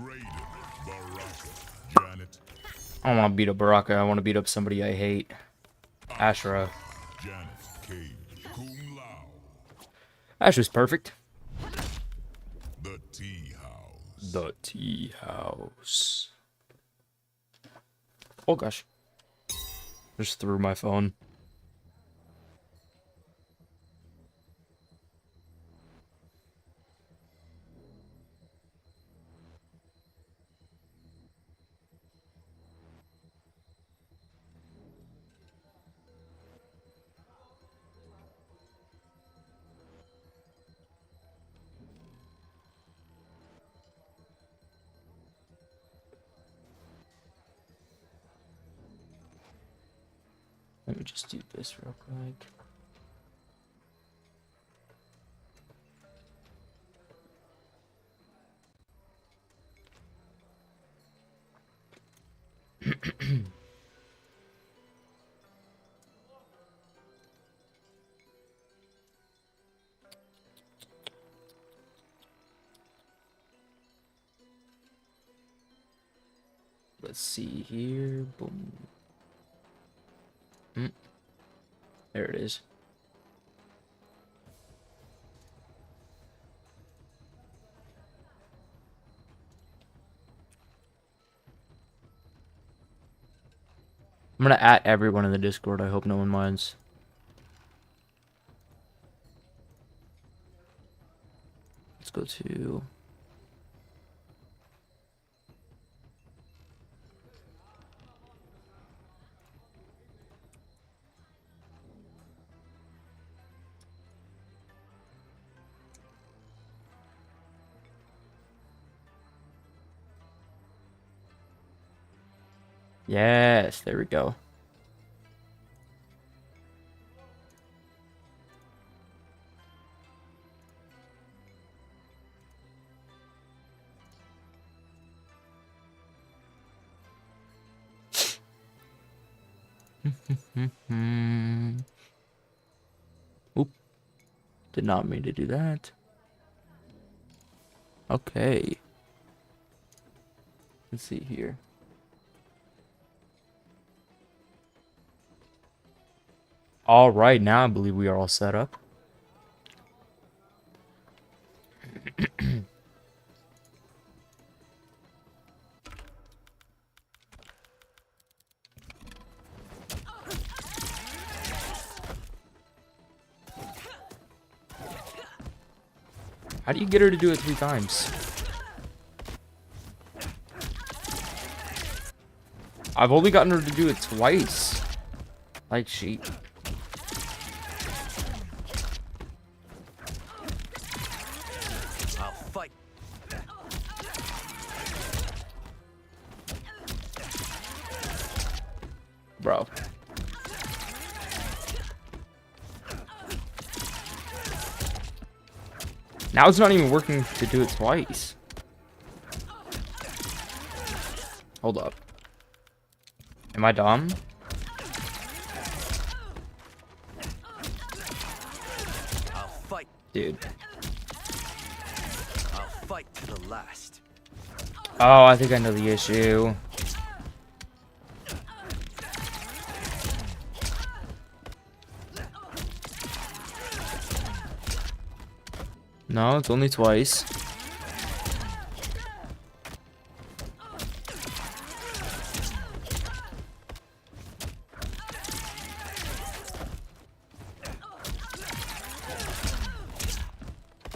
Raiden, Janet, I don't want to beat up Baraka. I want to beat up somebody I hate. Ashra. Janet, Cage, Kung Lao, Ashra's perfect. the Tea House. The tea house. Oh gosh. Just threw my phone. Let me just do this real quick. Let's see here. Boom. There it is. I'm gonna at everyone in the Discord. I hope no one minds. Let's go to... Yes, there we go. Oop. Did not mean to do that. Okay. Let's see here. All right, now I believe we are all set up. How do you get her to do it 3 times? I've only gotten her to do it twice. Like she... I'll fight. Bro. Now it's not even working to do it twice. Hold up. Am I dumb? I'll fight. Dude. I'll fight to the last. Oh, I think I know the issue. No, it's only twice.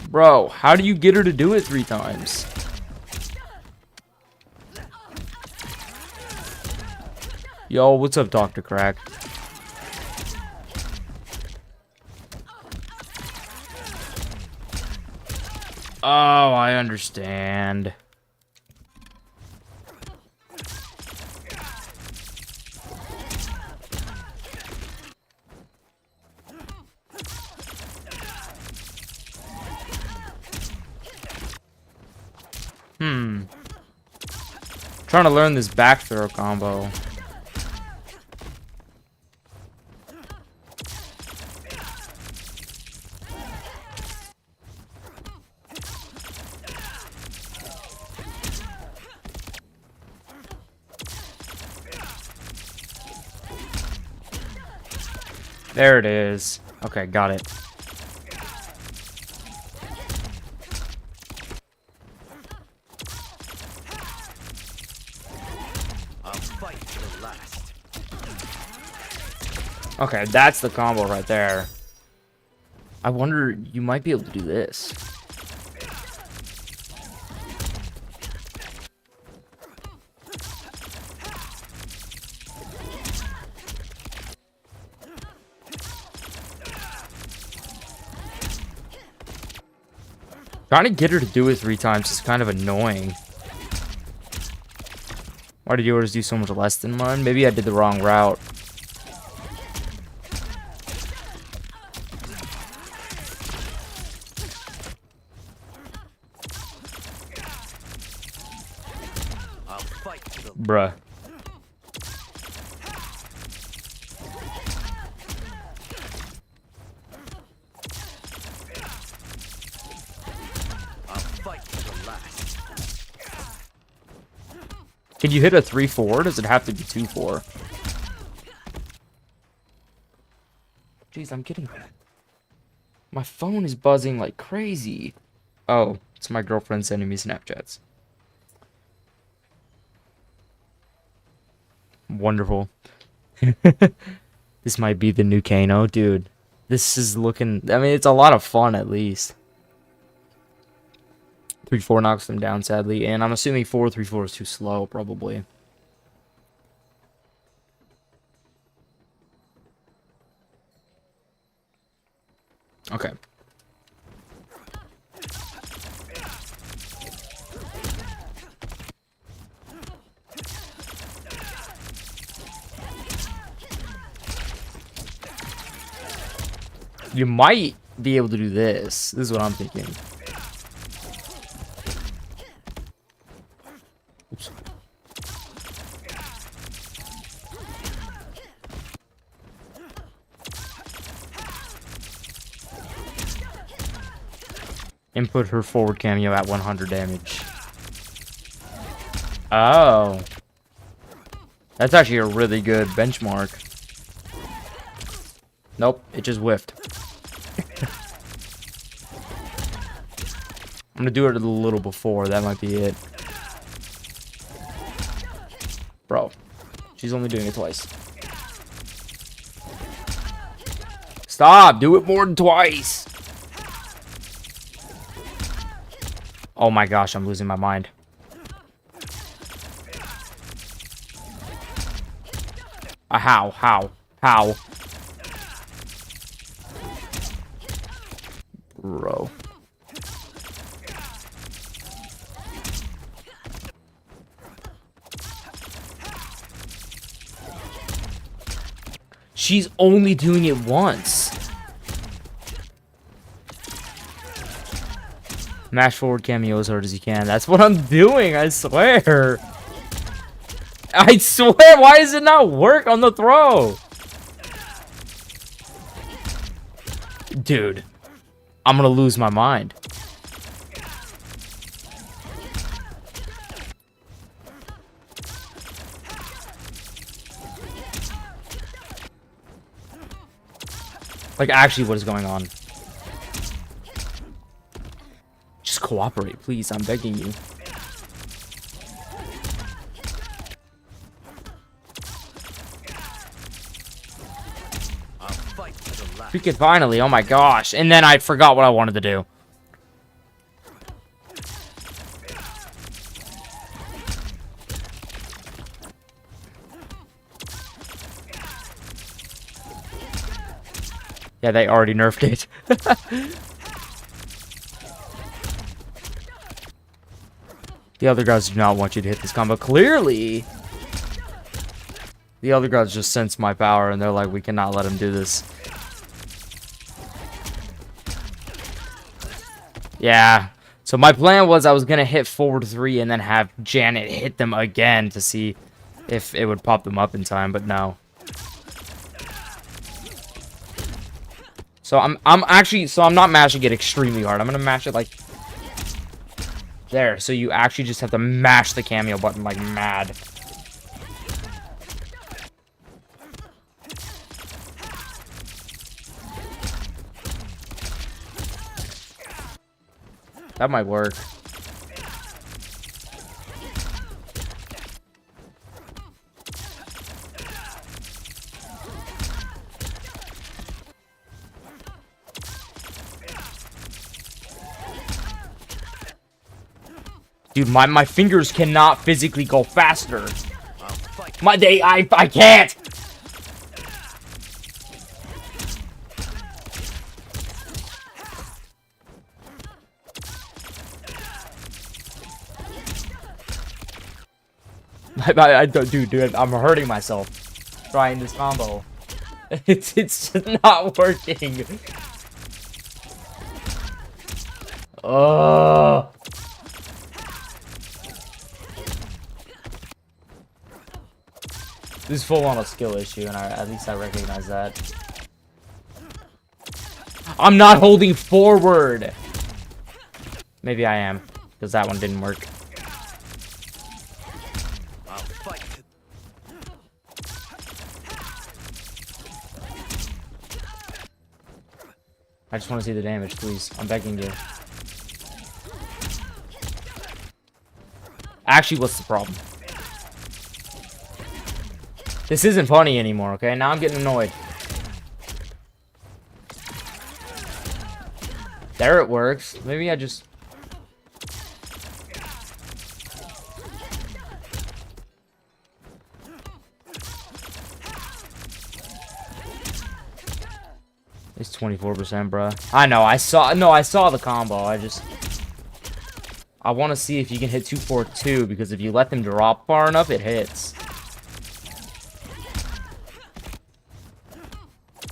Bro, how do you get her to do it 3 times? Yo, what's up, Dr. Crack? Oh, I understand. Trying to learn this back throw combo. There it is. Okay, got it. I'll fight to the last. Okay, that's the combo right there. I wonder, you might be able to do this. Trying to get her to do it 3 times is kind of annoying. Why did yours do so much less than mine? Maybe I did the wrong route. I'll fight to the Bruh. I'll fight to the last. Can you hit a 3-4? Does it have to be 2-4? Jeez, I'm getting... My phone is buzzing like crazy. Oh, it's my girlfriend sending me Snapchats. Wonderful. This might be the new Kano. Dude, this is looking... I mean, it's a lot of fun at least. 3-4 knocks them down, sadly. And I'm assuming 4-3-4 is too slow, probably. Okay. You might be able to do this. This is what I'm thinking. Oops. Input her forward cameo at 100 damage. Oh. That's actually a really good benchmark. Nope, it just whiffed. I'm gonna do it a little before, that might be it. Bro, she's only doing it twice. Stop, do it more than twice. Oh my gosh, I'm losing my mind. How? Bro. She's only doing it once. Mash forward cameo as hard as you can. That's what I'm doing, I swear. I swear, why does it not work on the throw? Dude, I'm gonna lose my mind. Like, actually, what is going on? Just cooperate, please. I'm begging you. I'll fight to the last. Freaking finally, oh my gosh. And then I forgot what I wanted to do. Yeah, they already nerfed it. The other guys do not want you to hit this combo. Clearly, the other guys just sense my power and they're like, we cannot let him do this. Yeah, So my plan was I was gonna hit forward 3 and then have Janet hit them again to see if it would pop them up in time, but no. So I'm not mashing it extremely hard. I'm gonna mash it like there. So you actually just have to mash the cameo button like mad. That might work. Dude, my fingers cannot physically go faster. I can't. Dude, I'm hurting myself trying this combo. It's just not working. Oh. This is full on a skill issue, and at least I recognize that. I'm not holding forward. Maybe I am, because that one didn't work. I just want to see the damage, please. I'm begging you. Actually, what's the problem? This isn't funny anymore, okay? Now I'm getting annoyed. There it works. Maybe I just... It's 24%, bruh. I know, I saw the combo. I want to see if you can hit 242, because if you let them drop far enough, it hits.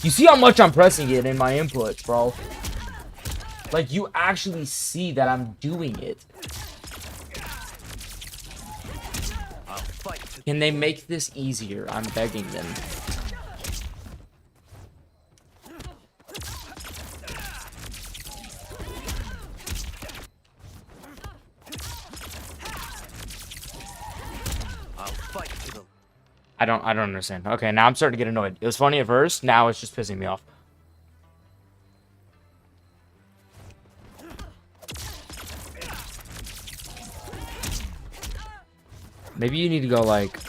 You see how much I'm pressing it in my inputs, bro? Like, you actually see that I'm doing it. Can they make this easier? I'm begging them. I don't understand. Okay, now I'm starting to get annoyed. It was funny at first, now it's just pissing me off. Maybe you need to go like...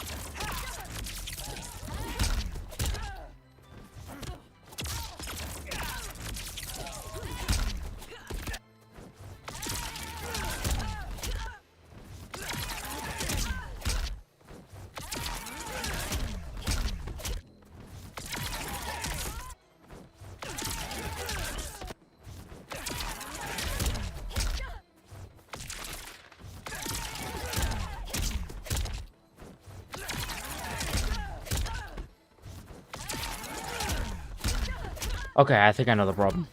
Okay, I think I know the problem.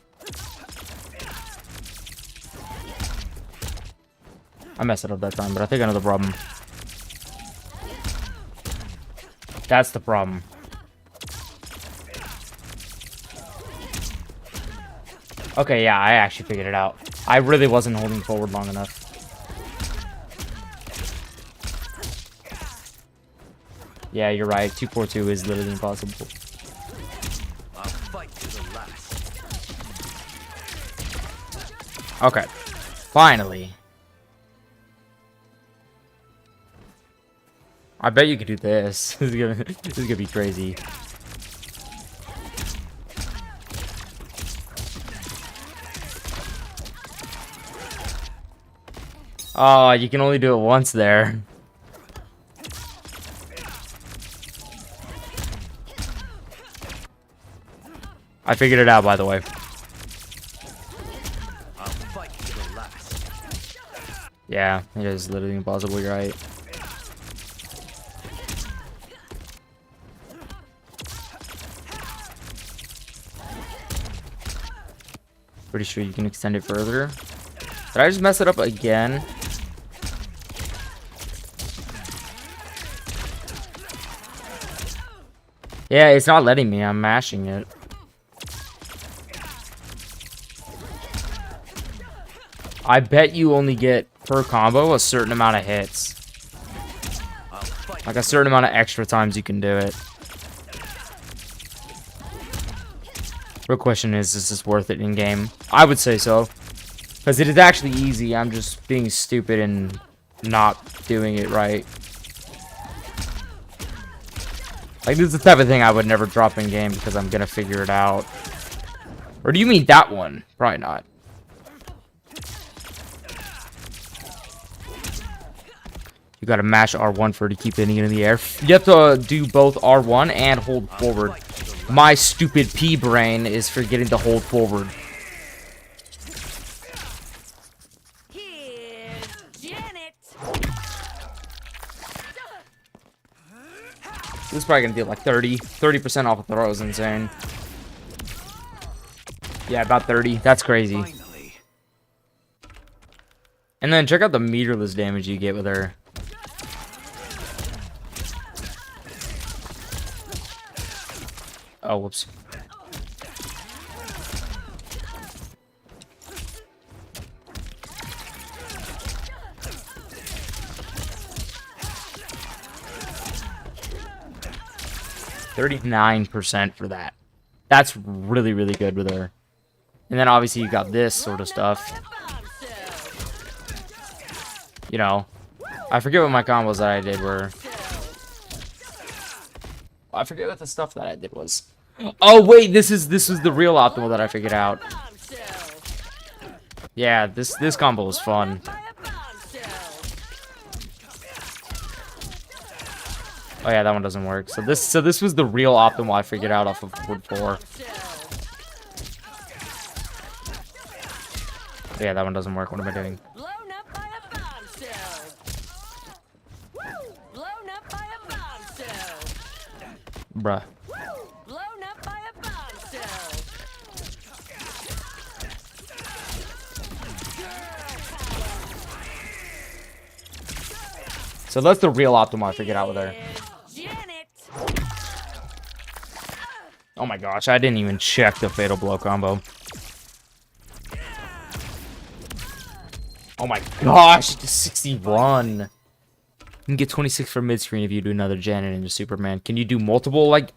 I messed it up that time, but I think I know the problem. That's the problem. Okay, yeah, I actually figured it out. I really wasn't holding forward long enough. Yeah, you're right. 242 is literally impossible. Okay, finally. I bet you could do this. This is gonna be crazy. Oh, you can only do it once there. I figured it out, by the way. Yeah, it is literally impossible, you're right. Pretty sure you can extend it further. Did I just mess it up again? Yeah, it's not letting me. I'm mashing it. I bet you only get, per combo, a certain amount of hits. Like a certain amount of extra times you can do it. Real question is this worth it in-game? I would say so. Because it is actually easy. I'm just being stupid and not doing it right. Like, this is the type of thing I would never drop in-game because I'm gonna figure it out. Or do you mean that one? Probably not. You gotta mash R1 for to keep hitting it in the air. You have to do both R1 and hold forward. My stupid P brain is forgetting to hold forward. Here's Janet. This is probably gonna deal like 30% off of throw is insane. Yeah, about 30. That's crazy. Finally. And then check out the meterless damage you get with her. Oh, whoops. $39% for that. That's really, really good with her. And then obviously you got this sort of stuff. You know, I forget what my combos that I did were. I forget what the stuff that I did was. Oh wait, this is the real optimal that I figured out. Yeah, this combo was fun. Oh yeah, that one doesn't work. So this was the real optimal I figured out off of Word 4. Yeah, that one doesn't work. What am I doing? Blown up by a bombshell. Blown up by a bombshell. Bruh. Blown up by a bombshell. So that's the real optimal I figured out with her. Janet. Oh my gosh, I didn't even check the fatal blow combo. Oh my gosh, it's 61. You can get 26 for mid-screen if you do another Janet into Superman. Can you do multiple, like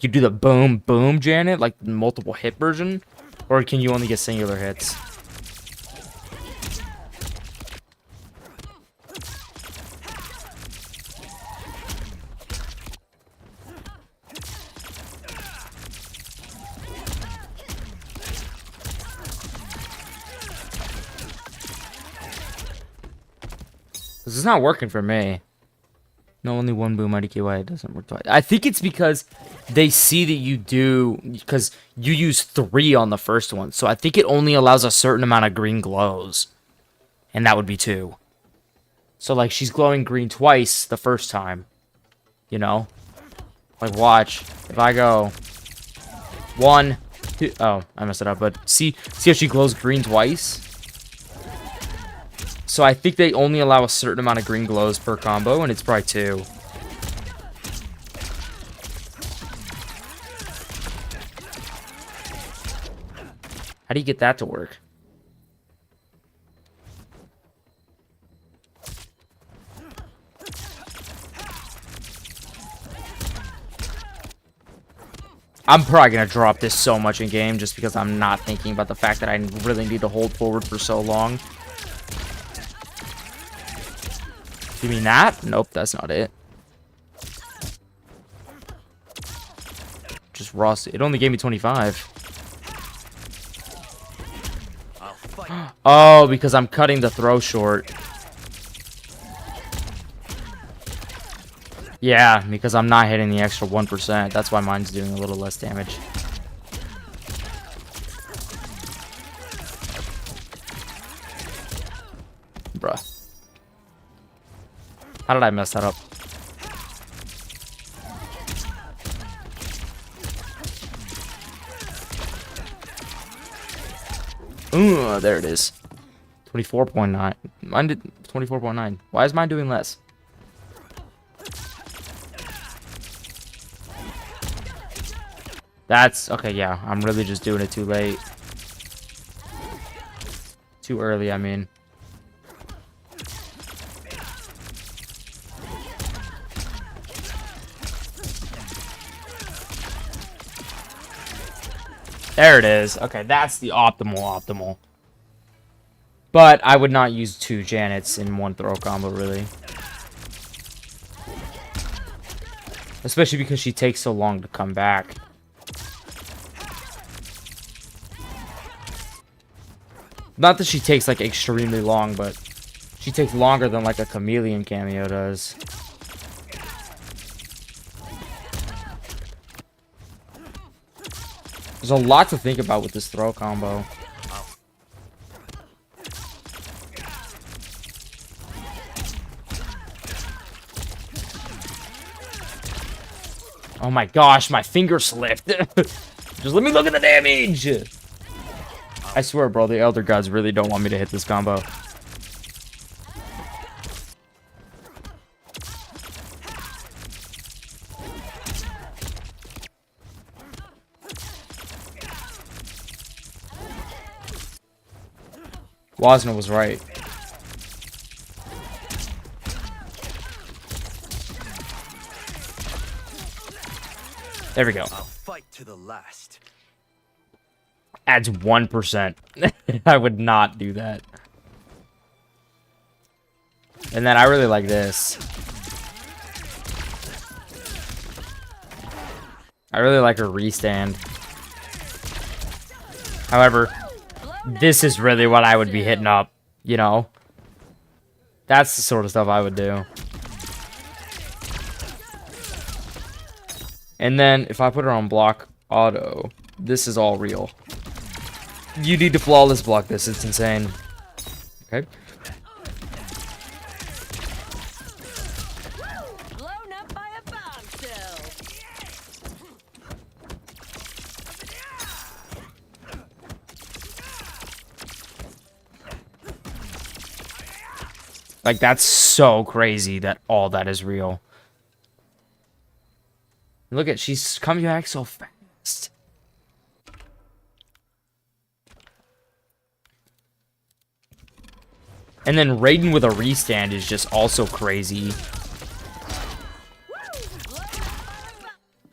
you do the boom, boom Janet, like the multiple hit version? Or can you only get singular hits? This is not working for me. No, only one boom IDK. Why it doesn't work twice? I think it's because they see that you do, because you use 3 on the first one. So I think it only allows a certain amount of green glows. And that would be 2. So like she's glowing green twice the first time. You know? Like watch. If I go 1, 2, oh, I messed it up, but see how she glows green twice? So I think they only allow a certain amount of green glows per combo, and it's probably 2. How do you get that to work? I'm probably going to drop this so much in game just because I'm not thinking about the fact that I really need to hold forward for so long. You mean that? Nope, that's not it. Just raw. It only gave me 25. Oh, because I'm cutting the throw short. Yeah, because I'm not hitting the extra 1%. That's why mine's doing a little less damage. Bruh. How did I mess that up? Ooh, there it is. 24.9. Mine did 24.9. Why is mine doing less? That's okay, yeah. I'm really just doing it too late. Too early, I mean. There it is. Okay, that's the optimal. But I would not use 2 Janets in one throw combo, really. Especially because she takes so long to come back. Not that she takes, like, extremely long, but she takes longer than, like, a Chameleon cameo does. There's a lot to think about with this throw combo. Oh my gosh, my finger slipped. Just let me look at the damage. I swear, bro, the Elder Gods really don't want me to hit this combo. Wasna was right. There we go. I'll fight to the last. Adds 1%. I would not do that. And then I really like this. I really like her restand. However, this is really what I would be hitting up, you know? That's the sort of stuff I would do. And then, if I put her on block auto, this is all real. You need to flawless block this, it's insane. Okay. Blown up by a bombshell. Like, that's so crazy that all that is real. Look at, she's coming back so fast. And then Raiden with a restand is just also crazy.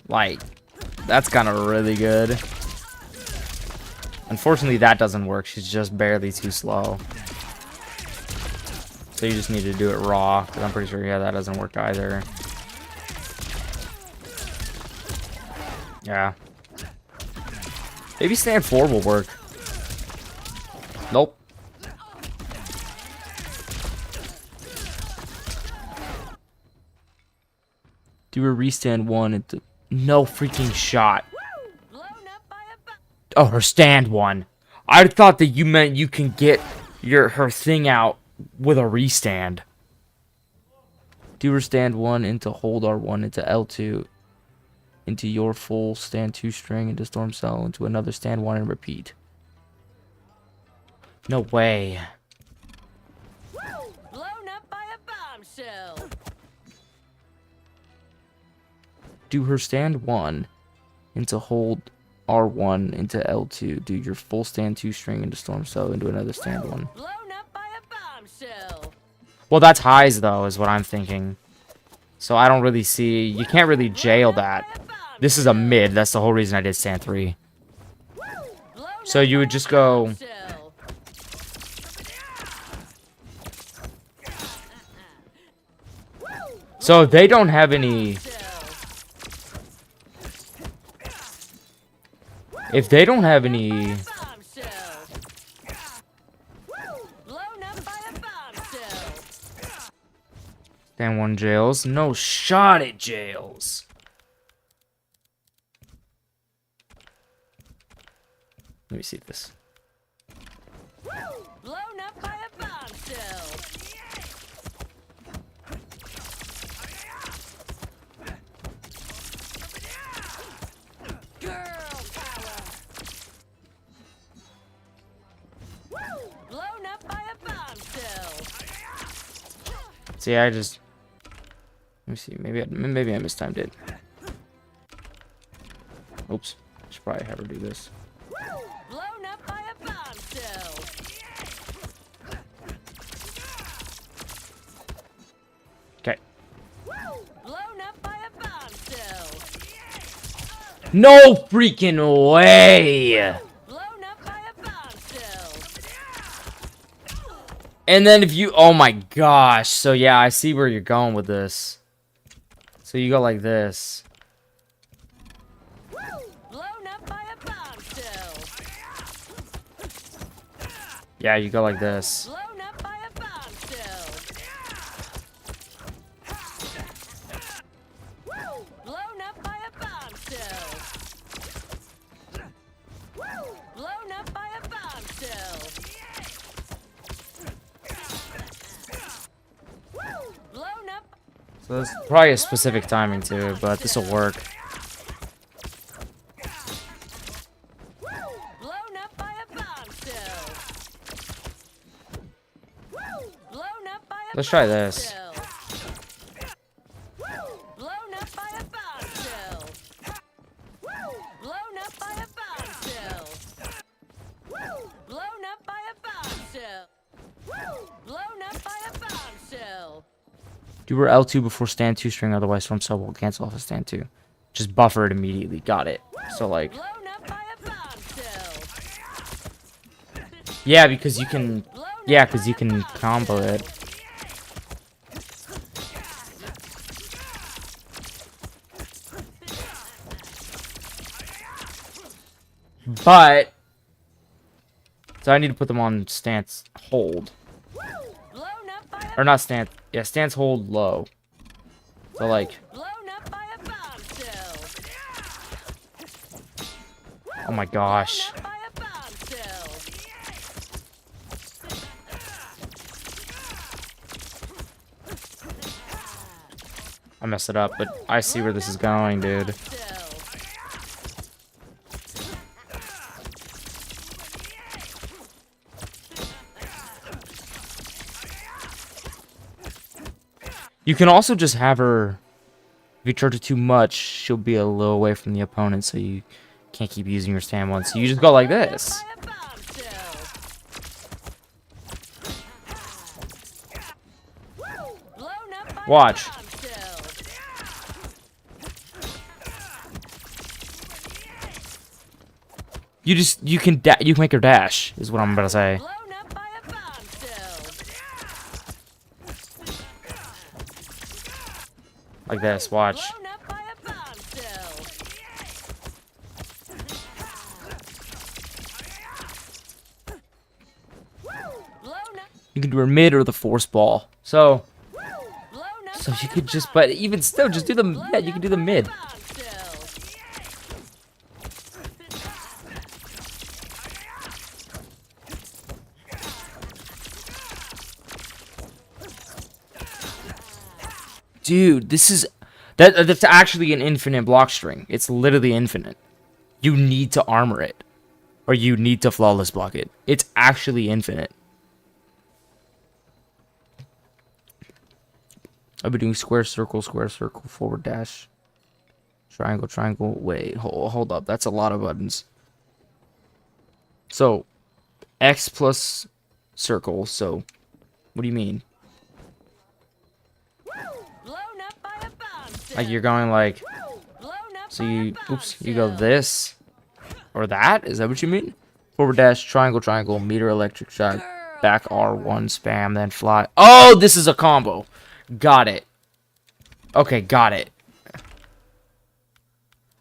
Like, that's kind of really good. Unfortunately, that doesn't work. She's just barely too slow. So you just need to do it raw. Because I'm pretty sure, yeah, that doesn't work either. Yeah. Maybe stand 4 will work. Nope. Do a restand 1 into no freaking shot. Blown up by a Oh, her stand 1. I thought that you meant you can get her thing out with a restand. Do her stand 1 into hold R1 into L2 into your full stand 2 string into storm cell into another stand 1 and repeat. No way. blown up by a bombshell. Do her stand 1 into hold R1 into L2. Do your full stand 2 string into storm cell into another stand 1. Blown up by a bombshell. Well, that's highs though, is what I'm thinking. So I don't really see. You can't really jail that. This is a mid. That's the whole reason I did stand 3. Blown So up you would by just a go. bombshell. So they don't have any. If they don't have any. Bombshell. Blown up by a bombshell. Stand 1 jails. No shot at jails. Let me see this. Blown up by a bombshell. Girl power. Blown up by a bombshell. See, I just... Let me see. Maybe I mistimed it. Oops. Should probably have her do this. Blown up by a bombshell. Okay. Blown up by a bombshell. No freaking way! Blown up by a bombshell. And then if you... Oh my gosh. So yeah, I see where you're going with this. So you go like this. Blown up by a bombshell. Yeah, you go like this. Blown up by a bombshell. Blown up by a bombshell. Blown up by a bombshell. Blown up. So there's probably a specific timing to it, but this will work. Blown up by a bombshell. Blown up by a Let's try this. bombshell. Blown up by a bombshell. Blown up by a bombshell. Blown up by a bombshell. Blown up by a bombshell. Do her L2 before stand 2 string, otherwise from sub will cancel off of stand 2. Just buffer it immediately. Got it. So like... Blown up by a bombshell. Yeah, because you can... Yeah, because you can combo it. But... So I need to put them on stance hold. Blown up by a Or not stance... Yeah, stance hold low. So like... blown up by a bombshell. Oh my gosh. Blown up by a bombshell. I messed it up, but I see where this is going, dude. Bombshell. You can also just have her... If you charge it too much, she'll be a little away from the opponent, so you can't keep using your stand one. So you just go like this. By a bombshell. Blown up by Watch. a bombshell. You can make her dash, is what I'm about to say. Blown up by a bombshell. Like this, watch. Blown up by a bombshell. Blown up. You can do her mid or the force ball. So Blown up. so by you a could just, but even still, just do the yeah, you can do the mid. bombshell. Dude, this is that's actually an infinite block string. It's literally infinite. You need to armor it, or you need to flawless block it. It's actually infinite. I've been doing square, circle, forward dash, triangle, triangle. Wait, hold up. That's a lot of buttons. So, X plus circle. So, what do you mean? Blown up by a bombshell. Like you're going like, Blown up so by a you, oops, you go bombshell. this, or that? Is that what you mean? Forward dash, triangle, triangle, meter, electric shock, back R1, spam, then fly. Oh, this is a combo. Got it. Okay, got it.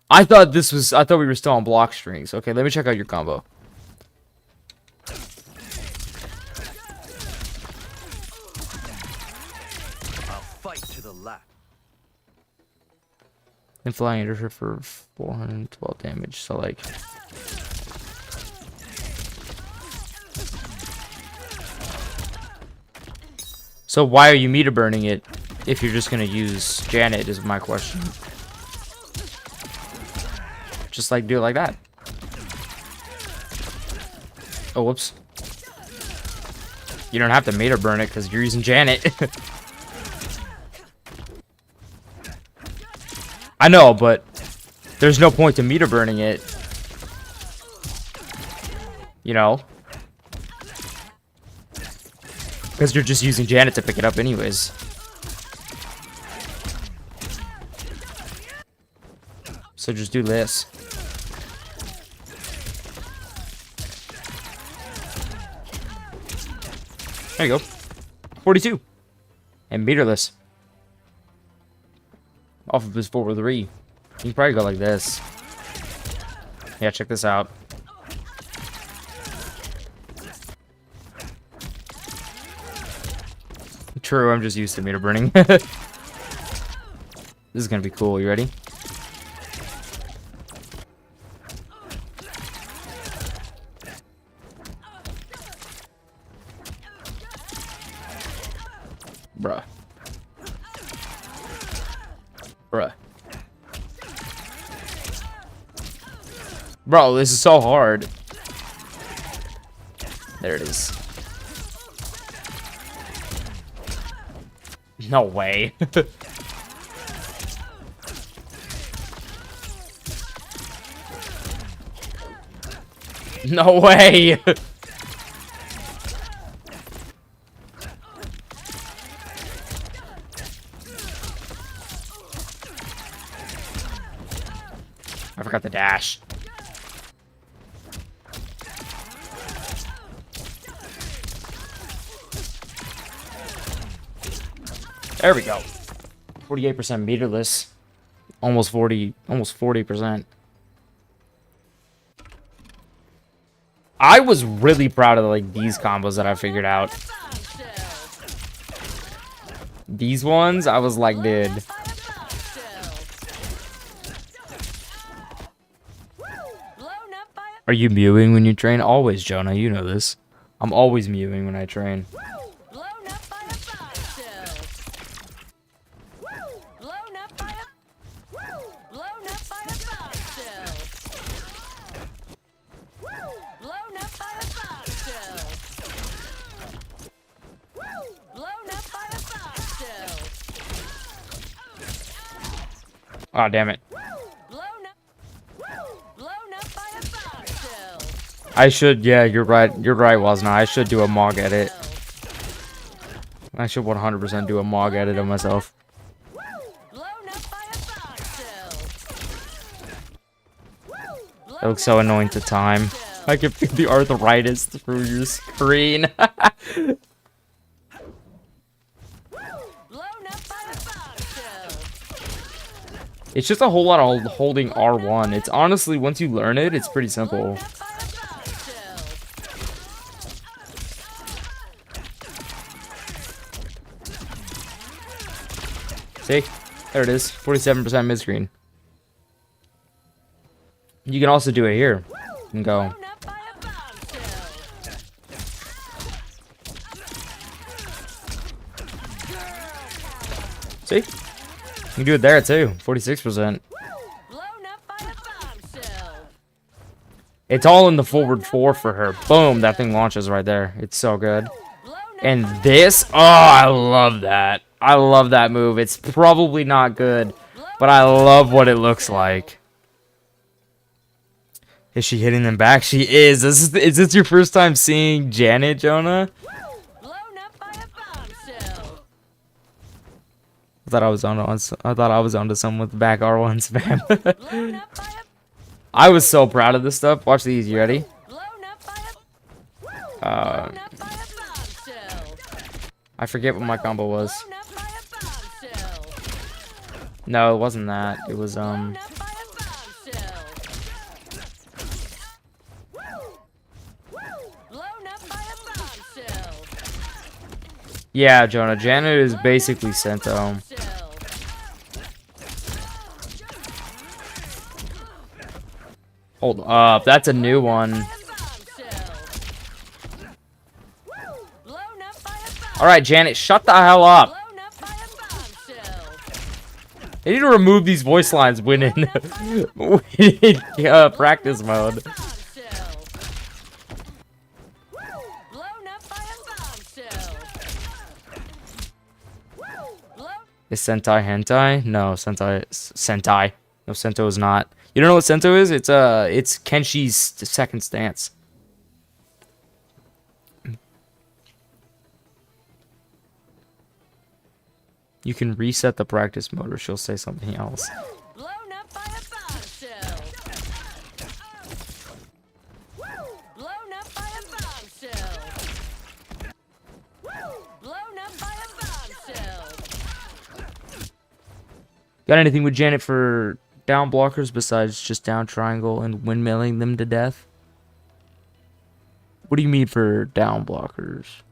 I thought we were still on block strings. Okay, let me check out your combo. I'll fight to the last. And flying under her for 412 damage. So like, so why are you meter burning it if you're just gonna use Janet? Is my question. Just like do it like that. Oh, whoops. You don't have to meter burn it because you're using Janet. I know, but there's no point to meter burning it. You know? Because you're just using Janet to pick it up anyways. So just do this. There you go. 42. And meterless. Off of his forward 3. You can probably go like this. Yeah, check this out. True, I'm just used to meter burning. This is gonna be cool. You ready? Bruh. Bruh. Bro, this is so hard. There it is. No way. No way. I forgot the dash. There we go. 48% meterless. Almost 40%. I was really proud of like these combos that I figured out. These ones, I was like, dude. Are you mewing when you train? Always, Jonah. You know this. I'm always mewing when I train. Oh, damn it. I should, yeah, you're right. You're right, Wasna. I should do a Mog edit. I should 100% do a Mog edit of myself. It looks so annoying to time. I can feel the arthritis through your screen. It's just a whole lot of holding R1. It's honestly, once you learn it, it's pretty simple. See? There it is. 47% midscreen. You can also do it here. You can go. See? You can do it there too. 46%. It's all in the forward 4 for her. Boom, that thing launches right there. It's so good. And this, oh, I love that. I love that move. It's probably not good, but I love what it looks like. Is she hitting them back? She is. Is this your first time seeing Janet, Jonah? I thought I was onto someone with back R1 spam. I was so proud of this stuff. Watch these. You ready? I forget what my combo was. No, it wasn't that. It was yeah, Jonah. Janet is basically sent home. Hold up, that's a new one. Alright, Janet, shut the hell up. They need to remove these voice lines when in, practice mode. Is Sentai hentai? No, Sentai. No, Sento is not. You don't know what Sento is? It's Kenshi's second stance. You can reset the practice mode, or she'll say something else. Blown up by a bombshell. Blown up by a bombshell. Blown up by a bombshell. Got anything with Janet for down blockers besides just down triangle and windmilling them to death? What do you mean for down blockers?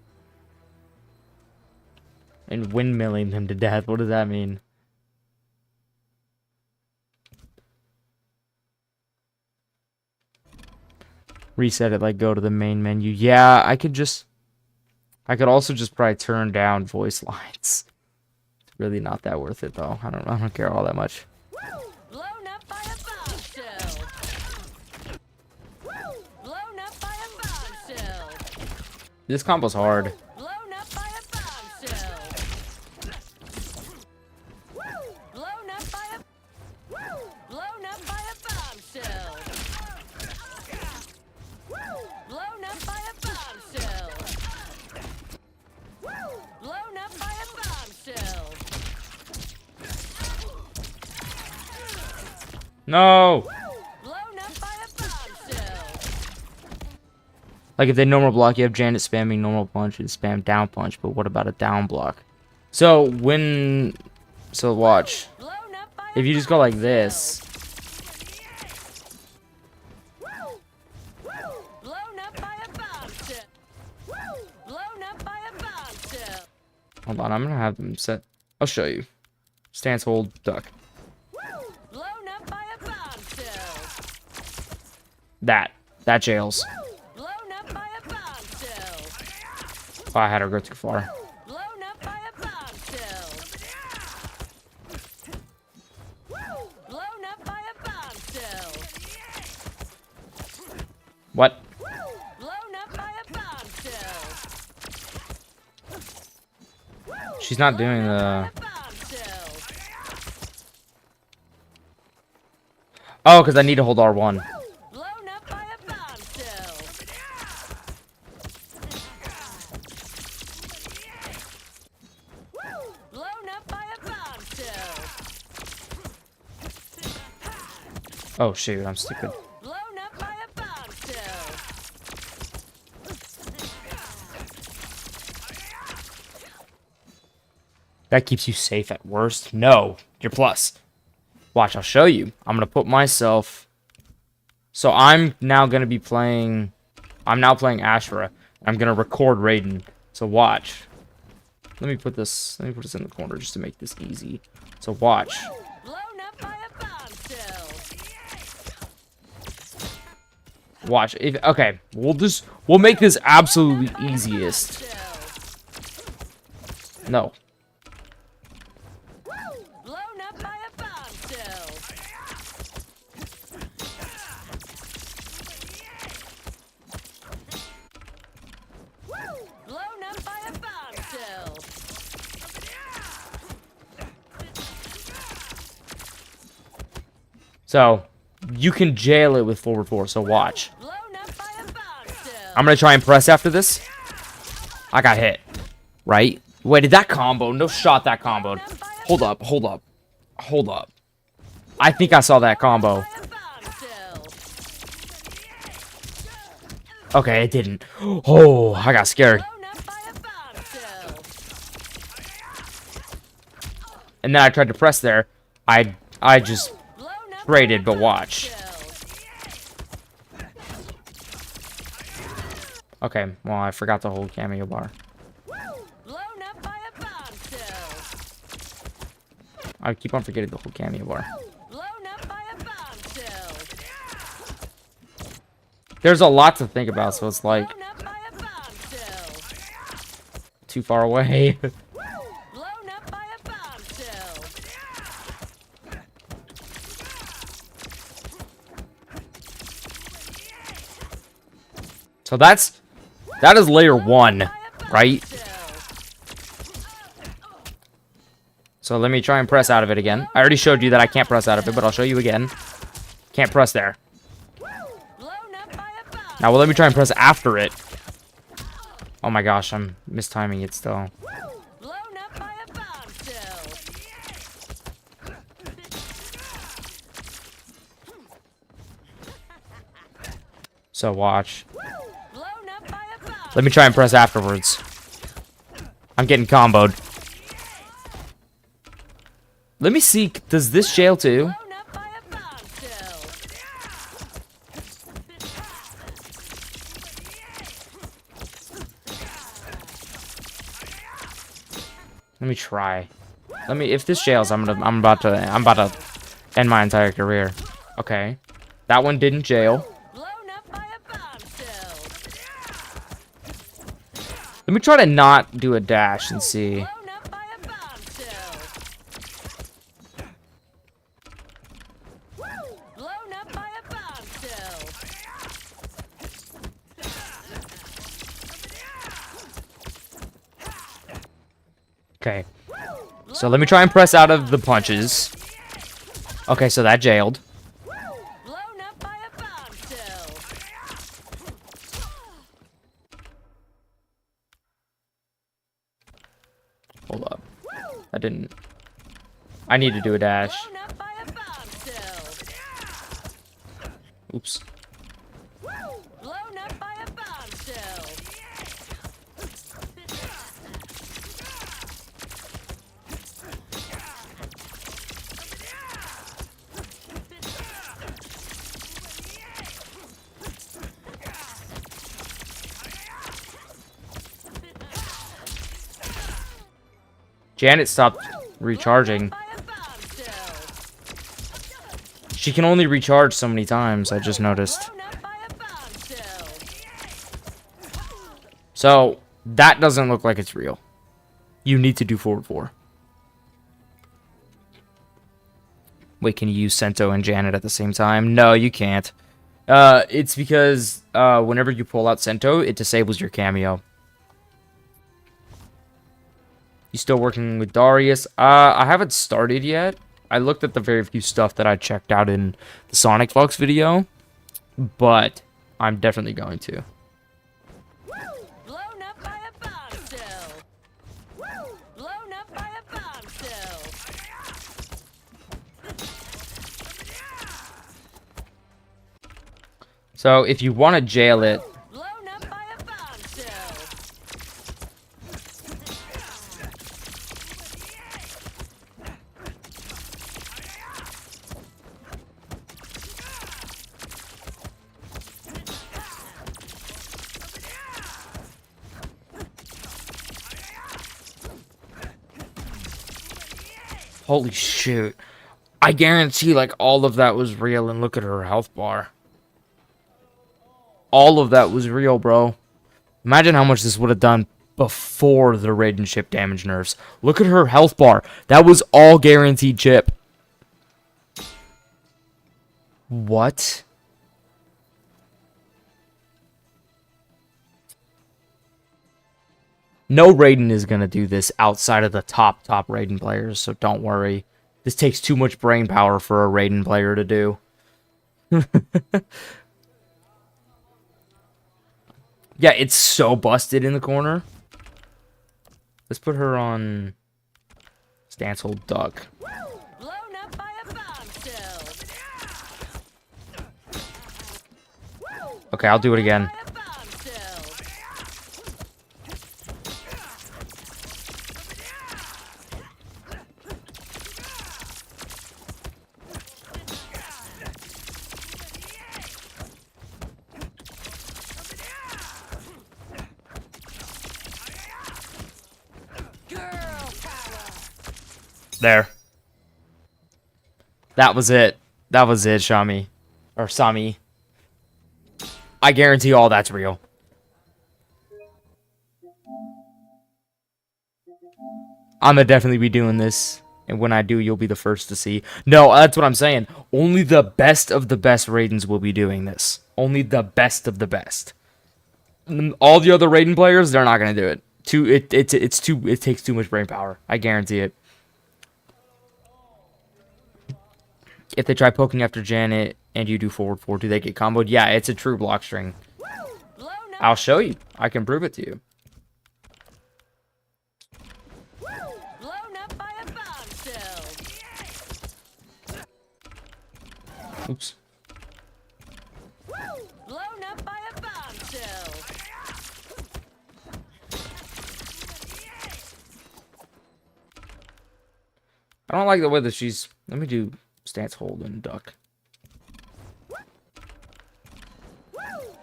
And windmilling them to death. What does that mean? Reset it, like go to the main menu. Yeah, I could also just probably turn down voice lines. It's really not that worth it though. I don't care all that much. Blown up by a bombshell. Blown up by a bombshell. This combo's hard. Blown up by a bombshell. Blown up by a blown up by a bombshell. Blown up by a bombshell. Blown up by a bombshell. No! Blown up by a bombshell. Like if they normal block, you have Janet spamming normal punch and spam down punch, but what about a down block? So watch. Blown up by If you just go like this, blown up by a bombshell. Blown up by a bombshell. hold on, I'm gonna have them set. I'll show you. Stance, hold, duck. Blown up by a bombshell. That jails. Blown up by a bombshell. Oh, I had her go too far. Blown up by a bombshell. Blown up by a bombshell. What? Blown up by a bombshell. She's not doing the. A bombshell. Oh, because I need to hold R1. Blown up by a bombshell. Blown up by a bombshell. Oh shoot, I'm stupid. Blown up by a bombshell. That keeps you safe at worst. No, you're plus. Watch, I'll show you. I'm gonna put myself. So I'm now gonna be playing. I'm now playing Ashura. I'm gonna record Raiden. So watch. Let me put this in the corner just to make this easy. So watch. Blown up by a bombshell. Watch. Okay, we'll make this absolutely easiest. No. Blown up by a bombshell. Blown up by a bombshell. So you can jail it with forward 4. So watch. Blown up by a bombshell. I'm gonna try and press after this. I got hit. Right? Wait, did that combo? No shot that comboed. Hold up, hold up. Hold up. I think I saw that combo. By a bombshell. Okay, it didn't. Oh, I got scared. Blown up by a bombshell. And then I tried to press there. I just Blown up traded, but watch. bombshell. Okay, well, I forgot to hold cameo bar. Blown up by a bombshell. I keep on forgetting to hold cameo bar. Blown up by a bombshell. There's a lot to think about, so it's like Blown up by a bombshell. too far away. Blown up by a bombshell. So that is layer 1, right? So let me try and press out of it again. I already showed you that I can't press out of it, but I'll show you again. Can't press there. Now, well, let me try and press after it. Oh my gosh, I'm mistiming it still. Blown up by a bombshell. So watch. Blown up by a bomb. Let me try and press afterwards. I'm getting comboed. Let me see, does this jail too? Blown up by a bombshell. Let me try. Let me, if this jails, I'm about to end my entire career. Okay. That one didn't jail. Blown up by a bombshell. Let me try to not do a dash and see. Blown up by a bombshell. Blown up by a bombshell. Okay. So let me try and press out of the punches. Okay, so that jailed. Blown up by a bombshell. Hold up. I didn't. I need to do a dash. Blown up by a bombshell. Oops. Blown up by a bombshell. Janet stopped recharging. By a bombshell. She can only recharge so many times, I just noticed. Blown up by a bombshell. So, that doesn't look like it's real. You need to do forward 4. Wait, can you use Sento and Janet at the same time? No, you can't. It's because whenever you pull out Sento, it disables your cameo. You still working with Darius? I haven't started yet. I looked at the very few stuff that I checked out in the Sonic Fox video, but I'm definitely going to. Blown up by a bombshell. Blown up by a bombshell. So if you want to jail it, Blown up by a bombshell. holy shoot. I guarantee like all of that was real, and look at her health bar. All of that was real, bro. Imagine how much this would have done before the Raiden chip damage nerfs. Look at her health bar. That was all guaranteed chip. What? No Raiden is going to do this outside of the top Raiden players, so don't worry. This takes too much brain power for a Raiden player to do. Yeah, it's so busted in the corner. Let's put her on stance hold duck. Blown up by a bombshell. Okay, I'll do it again. By a bombshell. Girl power. There. That was it. That was it, Shami. Or Sami. I guarantee all that's real. I'm gonna definitely be doing this. And when I do, you'll be the first to see. No, that's what I'm saying. Only the best of the best Raidens will be doing this. Only the best of the best. All the other Raiden players, they're not gonna do it. It takes too much brain power. I guarantee it. If they try poking after Janet and you do forward 4, do they get comboed? Yeah, it's a true block string. Blown up, I'll show you. I can prove it to you. blown up by a bombshell. Oops. Blown up by a bombshell. I don't like the way that she's... Let me do stance hold and duck.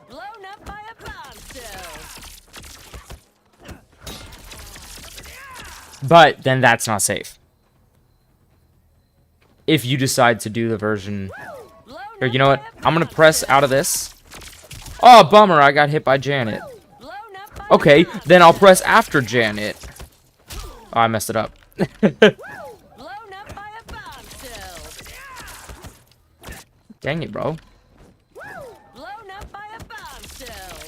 Blown up by a bombshell. But then that's not safe. If you decide to do the version... Blown Or up you know what? by a I'm gonna press bombshell. out of this. Oh, bummer. I got hit by Janet. Blown up by Okay, a bombshell. then I'll press after Janet. Oh, I messed it up. Blown up by a bombshell. Dang it, bro. Blown up by a bombshell.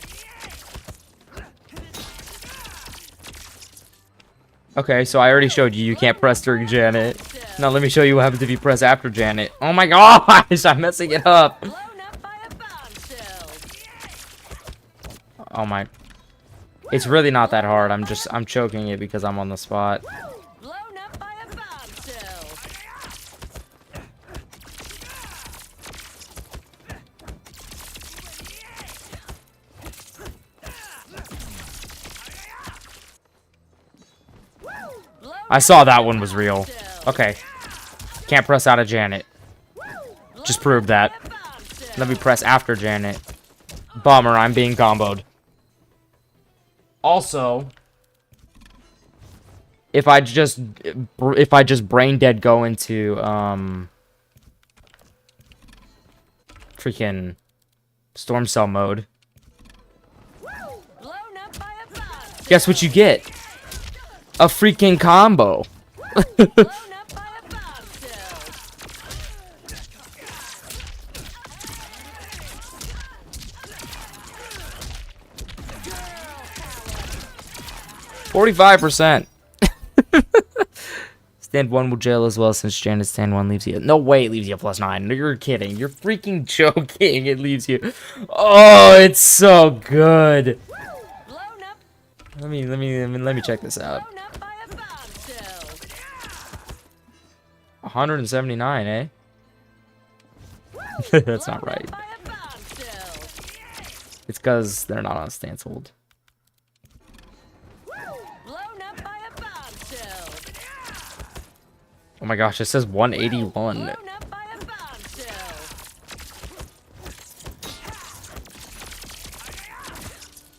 Okay, so I already showed you. You can't press through Janet. Now let me show you what happens if you press after Janet. Oh my gosh, I'm messing it up. Blown up by a bombshell. Oh my. It's really not that hard. I'm choking it because I'm on the spot. Blown up by a bombshell. Blown I saw that one was real. Okay. Can't press out of Janet. Just proved that. Let me press after Janet. Bummer, I'm being comboed. Also, if I just brain dead go into freaking storm cell mode, Blown up by a bombshell. guess what you get? A freaking combo. Blown up by a bombshell. 45%. Stand 1 will jail as well since Janet's stand 1 leaves you. No way it leaves you a +9. No, you're kidding. You're freaking joking. It leaves you. Oh, it's so good. Blown up, Let me check this out. blown up by a bombshell. 179, eh? That's not Blown up right. by a bombshell. It's because they're not on stance hold. Blown up by a bombshell. Oh my gosh, it says 181. Blown up by a bombshell.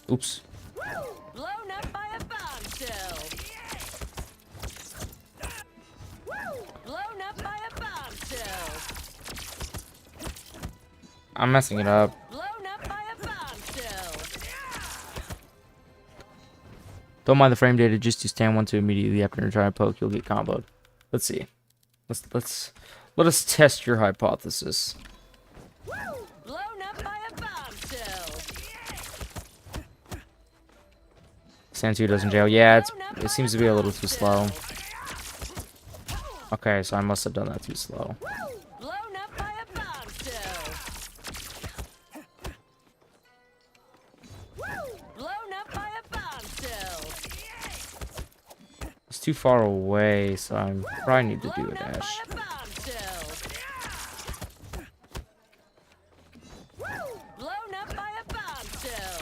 Oops. Blown up by a bombshell. Blown up by a bombshell. I'm messing it up. Blown up by a bombshell. Don't mind the frame data, just use stand 1 to immediately after you try to poke, you'll get comboed. Let's see. Let us test your hypothesis. Blown up by a bombshell. Stand 2 doesn't jail. Yeah, it seems to be a little too slow. Okay, so I must have done that too slow. Blown up by a bombshell. Blown up by a bombshell. It's too far away, so I probably need to do a Blown up dash. by a bombshell. Blown up by a bombshell.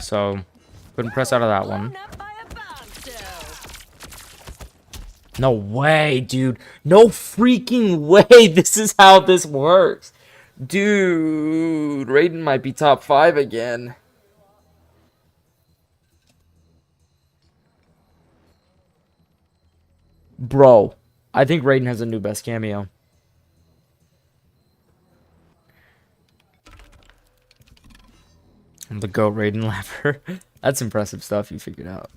So, couldn't press out of that one. Blown up by a bombshell. No way, dude. No freaking way this is how this works. Dude, Raiden might be top 5 again. Bro, I think Raiden has a new best cameo. The GOAT Raiden laugher. That's impressive stuff you figured out.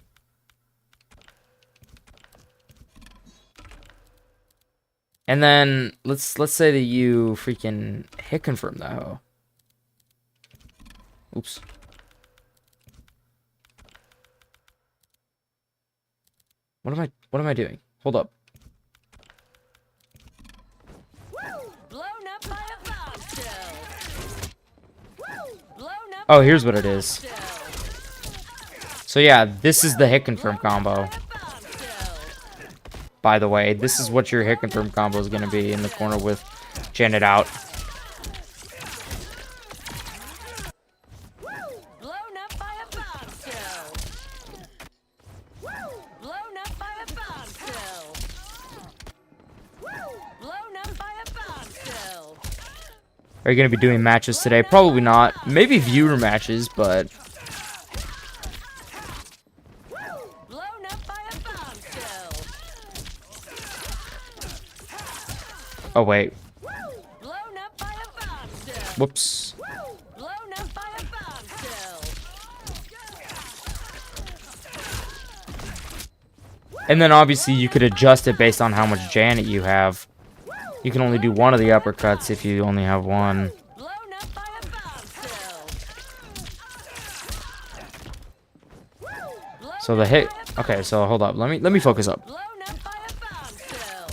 And then let's say that you freaking hit confirm that hoe. Oops. What am I doing? Hold up. Oh, here's what it is. So yeah, this is the hit confirm combo. By the way, this is what your hit confirm combo is going to be in the corner with Janet out. Blown up by a bombshell. Blown up by a bombshell. Blown up by a bombshell. Are you going to be doing matches today? Probably not. Maybe viewer matches, but... Blown up by a bombshell. Oh, wait. Blown up by a bombshell. Whoops. Blown up by a bombshell. And then obviously you could adjust it based on how much Janet you have. You can only do one of the uppercuts if you only have one. Blown up by a bombshell. So the hit... Okay, so hold up. Let me focus up. Blown up by a bombshell.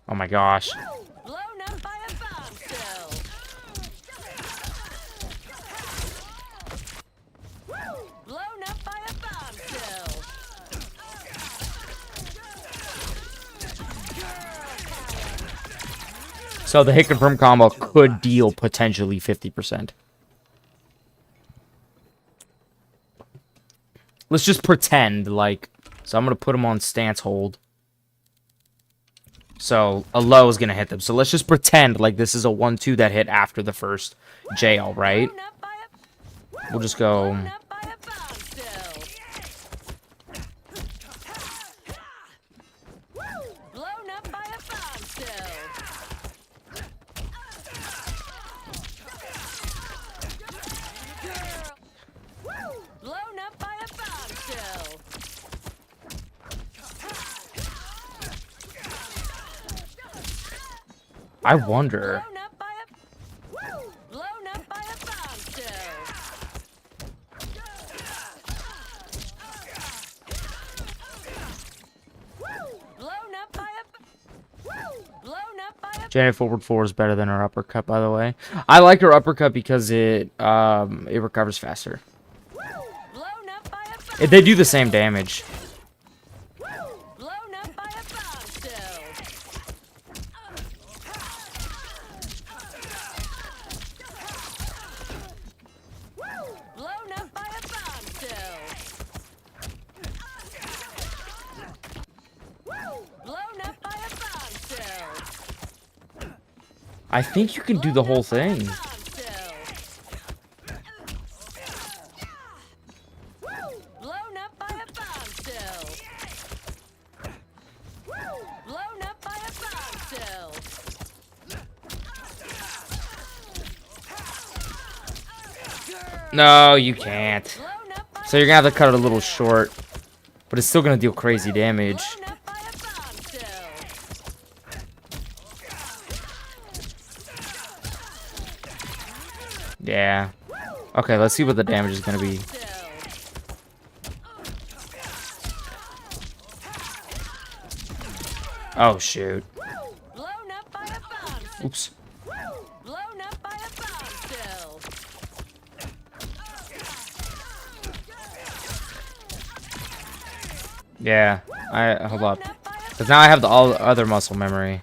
Oh my gosh. Blown up by a bombshell. Blown up by a bombshell. So the hit confirm combo could deal potentially 50%. Let's just pretend like... So I'm going to put them on stance hold. So a low is going to hit them. So let's just pretend like this is a 1-2 that hit after the first jail, right? Blown up by a We'll just go... blown up by a bombshell. Blown up by a bombshell. Blown up by a bombshell. I wonder... Blown up by a blown up by a bombshell. Blown up by a blown up by a Janet forward 4 is better than her uppercut, by the way. I like her uppercut because it recovers faster. blown up by a They do the same damage. blown up by a bombshell. Blown up by a bombshell. Blown up by a bombshell. I think you can do the whole thing. Bombshell. Blown up by a bombshell. Blown up by a bombshell. No, you can't. Blown up by So you're gonna have to cut it a little short. But it's still gonna deal crazy damage. blown up by a bombshell. Yeah. Okay, let's see what the damage is gonna be. Bombshell. Oh, shoot. Blown up by a bombshell. Oops. Blown up by a bombshell. Yeah. Hold up. Blown up by a Because now I have all the other muscle memory.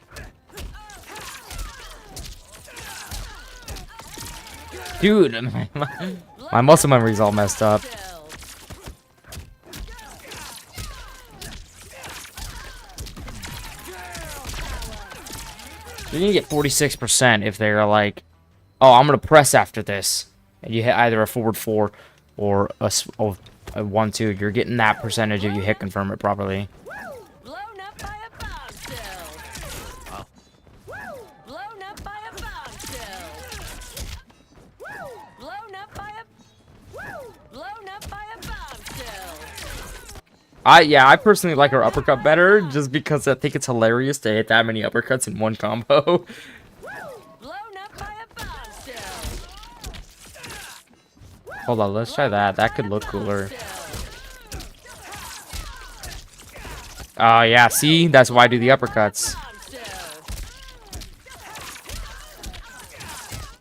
Dude, my muscle memory is all messed up. bombshell. You're gonna get 46% if they're like, oh, I'm gonna press after this. And you hit either a forward 4 or a 1-2. You're getting that percentage if you hit confirm it properly. Blown up by a bombshell. Blown up by a bombshell. Blown up by a blown up by a bombshell. I personally like her uppercut better just because I think it's hilarious to hit that many uppercuts in one combo. Blown up by a bombshell. Hold on, let's try that. That could look cooler. Oh yeah, see? That's why I do the uppercuts. Bombshell.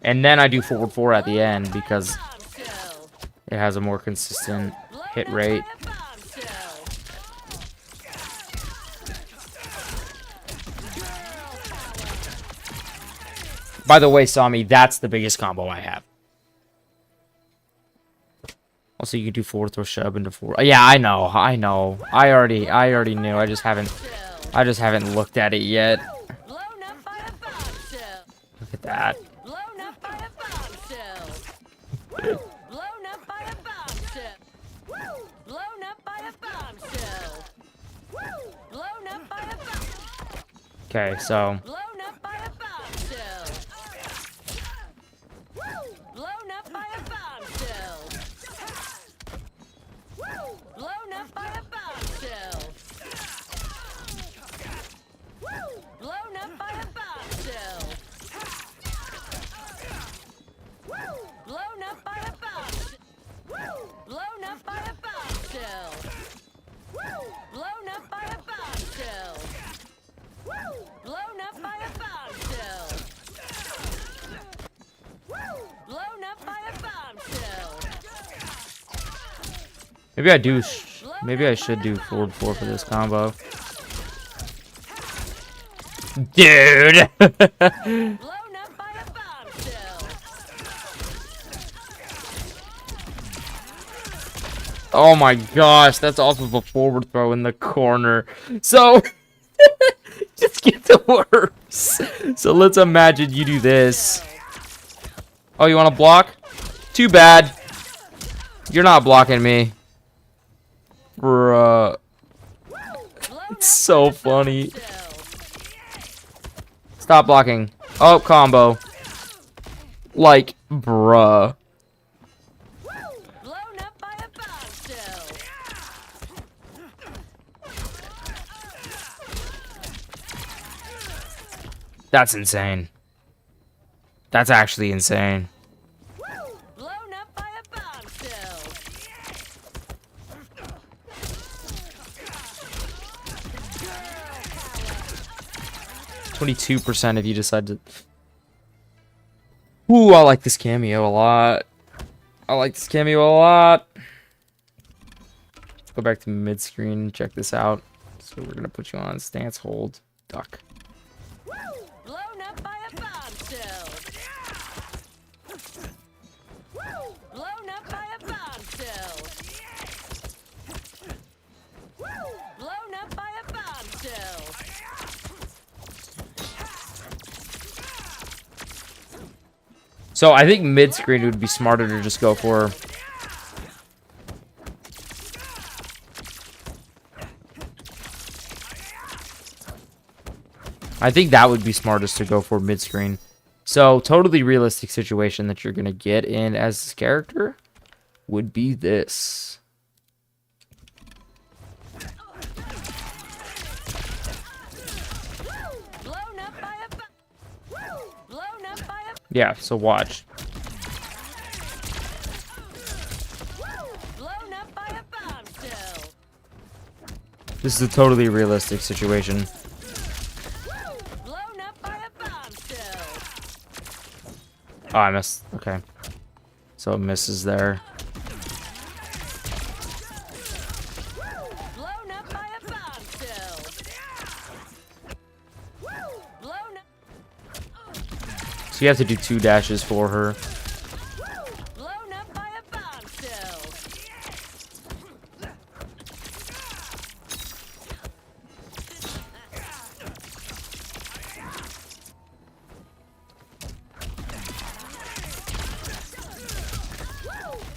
And then I do forward 4 at the end because Bombshell. it has a more consistent Blown hit up rate. by a bombshell. By the way, Sami, that's the biggest combo I have. Also, you can do forward throw shove into 4. Yeah, I know. I already knew. I just haven't looked at it yet. Blown up by a bombshell. Look at that. Blown up by a bombshell. Blown up by a bombshell. Blown up by a bombshell. Blown up by a bombshell. Okay, so Blown up by a bombshell. Blown up by a bombshell. Blown up by a bombshell. Blown up by a bombshell. Blown up by a bombshell. Blown up by a bombshell. Blown up by a bombshell. Blown up by a bombshell. Blown up by a bombshell. maybe I do. Maybe I should do forward 4 for this combo. Dude. Blown up by a bombshell. Oh my gosh, that's off of a forward throw in the corner. So, just gets worse. So let's imagine you do this. Oh, you want to block? Too bad. You're not blocking me. Bruh. It's so funny. Stop blocking. Oh, combo. Like, bruh. Blown up by a bombshell. That's insane. That's actually insane. Blown up by a bombshell. 22% if you decide to... Ooh, I like this cameo a lot. I like this cameo a lot. Let's go back to mid-screen and check this out. So we're gonna put you on stance hold. Duck. Blown up by a bombshell. Blown up by a bombshell. Blown up by a bombshell. So I think mid-screen would be smarter to just go for... I think that would be smartest to go for mid-screen. So, totally realistic situation that you're going to get in as this character would be this. Blown up by a blown up by a Yeah, so watch. blown up by a bombshell. This is a totally realistic situation. Blown up by a bombshell. Oh, I missed. Okay. So it misses there. Blown up by a bombshell. Blown up. So you have to do 2 dashes for her. Blown up by a bombshell.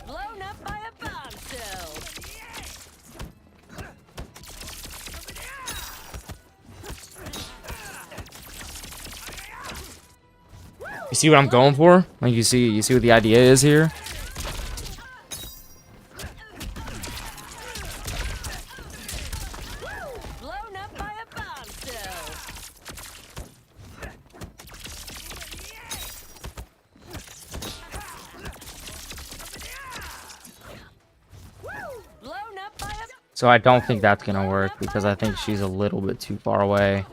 Blown up by a bombshell. You see what I'm going for? Like you see what the idea is here? Blown up by a bombshell. Blown up by a So I don't think that's gonna work because I think she's a little bit too far away.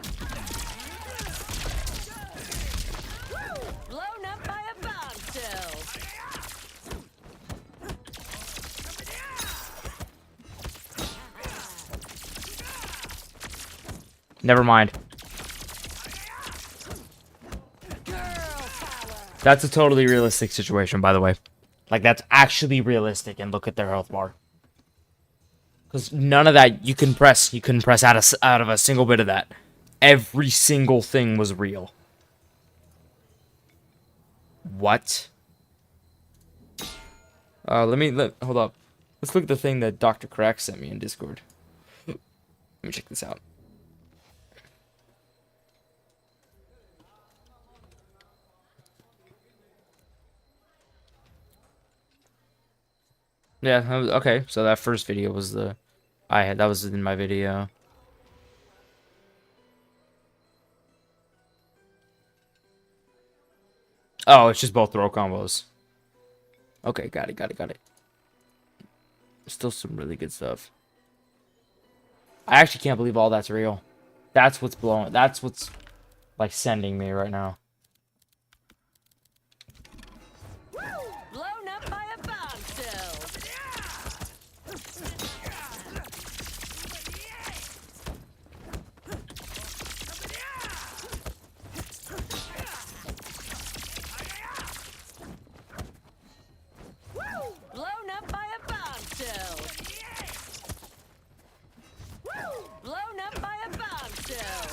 blown up by a bombshell. Never mind. Girl power. That's a totally realistic situation, by the way. Like, that's actually realistic, and look at their health bar. Because none of that you can press. You couldn't press out of a single bit of that. Every single thing was real. What? Hold up. Let's look at the thing that Dr. Crack sent me in Discord. Let me check this out. Yeah, okay. So that first video was that was in my video. Oh, it's just both throw combos. Okay, got it. Still some really good stuff. I actually can't believe all that's real. That's what's blowing. That's what's like sending me right now. Blown up by a bombshell. Blown up by a bombshell. Blown up by a bombshell.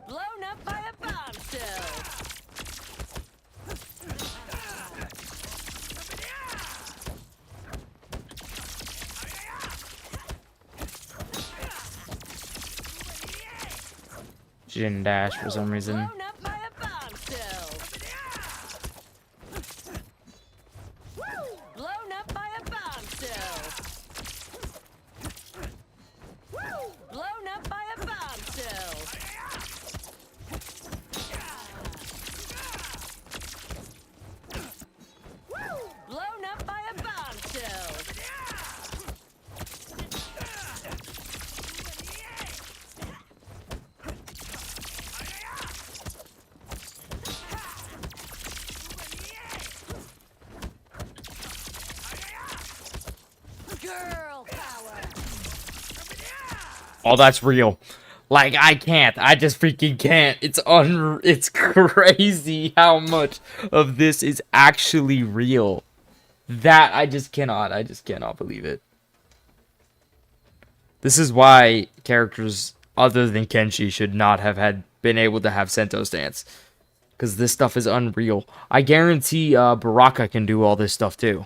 Blown up by a bombshell. She didn't dash for some reason. Blown up by a bombshell. Blown up by a bombshell. Blown up by a bombshell. Blown up by a bombshell. Girl power. Oh, that's real. Like, I can't. I just freaking can't. It's crazy how much of this is actually real. That I just cannot believe it. This is why characters other than Kenshi should not have been able to have Sento stance. Because this stuff is unreal. I guarantee Baraka can do all this stuff too.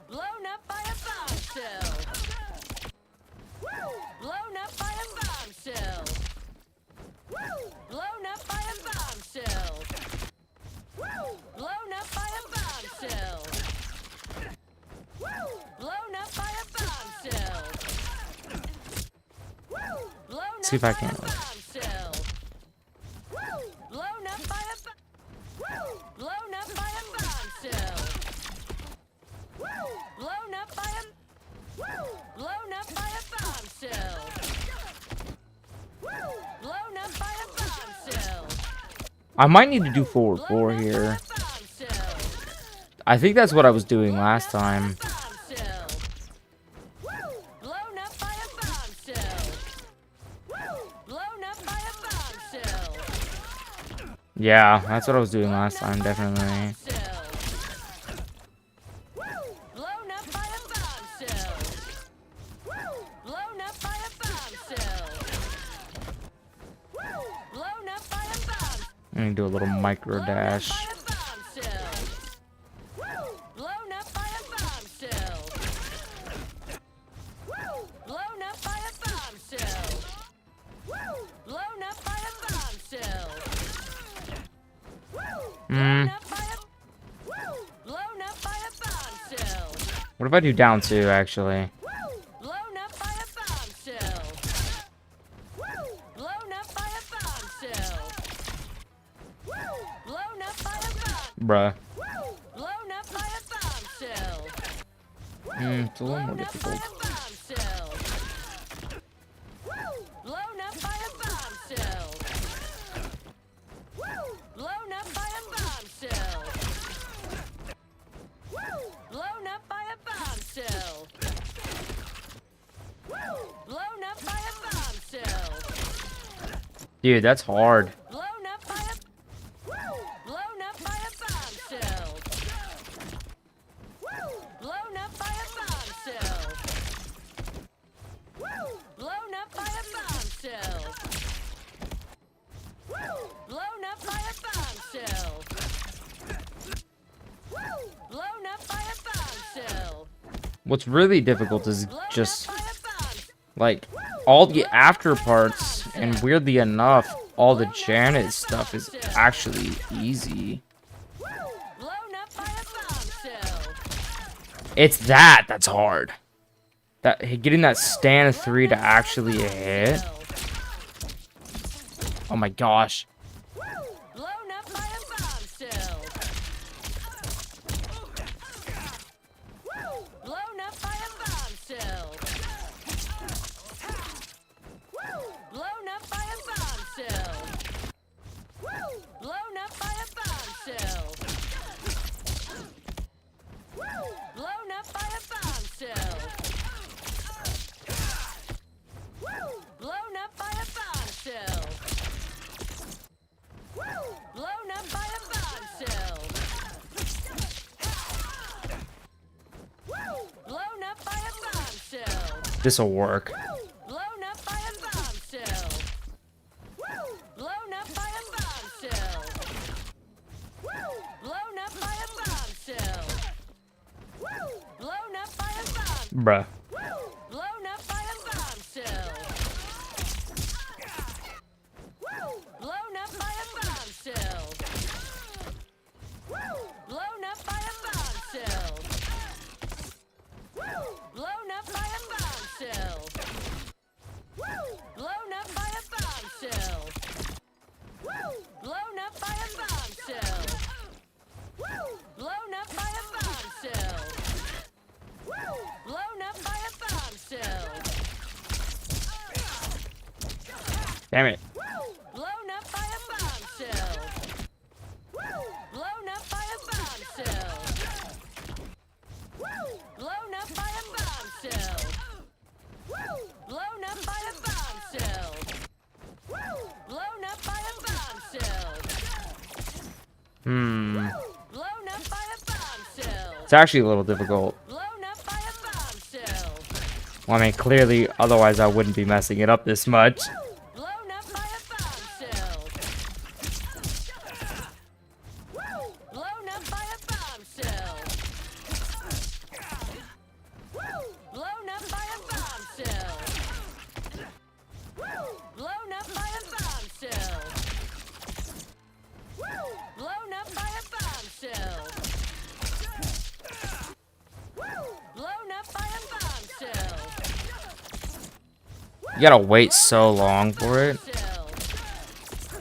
Blown up by a bombshell. Blown up by a bombshell. Blown up by a bombshell. Blown up by a bombshell. Blown up by a bombshell. Blown See if up I by can. a bombshell. Blown up by a blown up by a bombshell. Blown up by a blown up by a bombshell. Blown up by a bombshell. I might need to do forward 4 here. I think that's what I was doing last time. Blown up by a bombshell. Blown up by a bombshell. Yeah, that's what I was doing last time, definitely. Blown up by a bombshell. Blown up by a bombshell. Blown up by a bomb. I'm gonna do a little micro dash. Blown up by a bombshell. Blown up by a bombshell. Blown up by a bombshell. Blown up by a blown up by a bombshell. What if I do down 2, actually? Blown up by a bombshell. Blown up by a bombshell. Blown up by a bomb. Bruh. Blown up by a bomb. It's a little more difficult. Blown up by a bombshell. Blown up by a bombshell. Blown up by a bombshell. Blown up by a bombshell. Dude, that's hard. Blown up by a blown up by a bombshell. Blown up by a bombshell. Blown up by a bombshell. Blown up by a bombshell. Blown up by a bombshell. What's really difficult is Blown just up by a bomb. like all the after parts, and weirdly enough, all the Janet stuff is actually easy. Blown up by a bombshell. It's that's hard. That getting that stand 3 to actually hit. Oh my gosh. Blown up by a bombshell. Blown up by a bombshell. Blown up by a bombshell. Blown up by a bombshell. Blown up by a bombshell. Blown up by a bombshell. Blown up by a bombshell. Blown up by a bombshell. This'll work. Blown up by a bombshell. Blown up by a bombshell. Blown up by a bombshell. Blown up by a bombshell. Bruh. Blown up by a bombshell. Blown up by a bombshell. Blown up by a bombshell. Blown up by a bombshell. Blown up by a bombshell. Blown up by a bombshell. Blown up by a bombshell. Blown up by a bombshell. Damn it. Blown up by a bombshell. Blown up by a bombshell. Blown up by a bombshell. Blown up by a bombshell. Blown up by a bombshell. Hmm. Blown up by a bombshell. It's actually a little difficult. Blown up by a bombshell. Well, I mean, clearly, otherwise I wouldn't be messing it up this much. Blown up by a bombshell. Blown up by a bombshell. Blown up by a bombshell. Blown up by a bombshell. Blown up by a bombshell. Blown up by a bombshell. You gotta wait so long for it. Bombshell.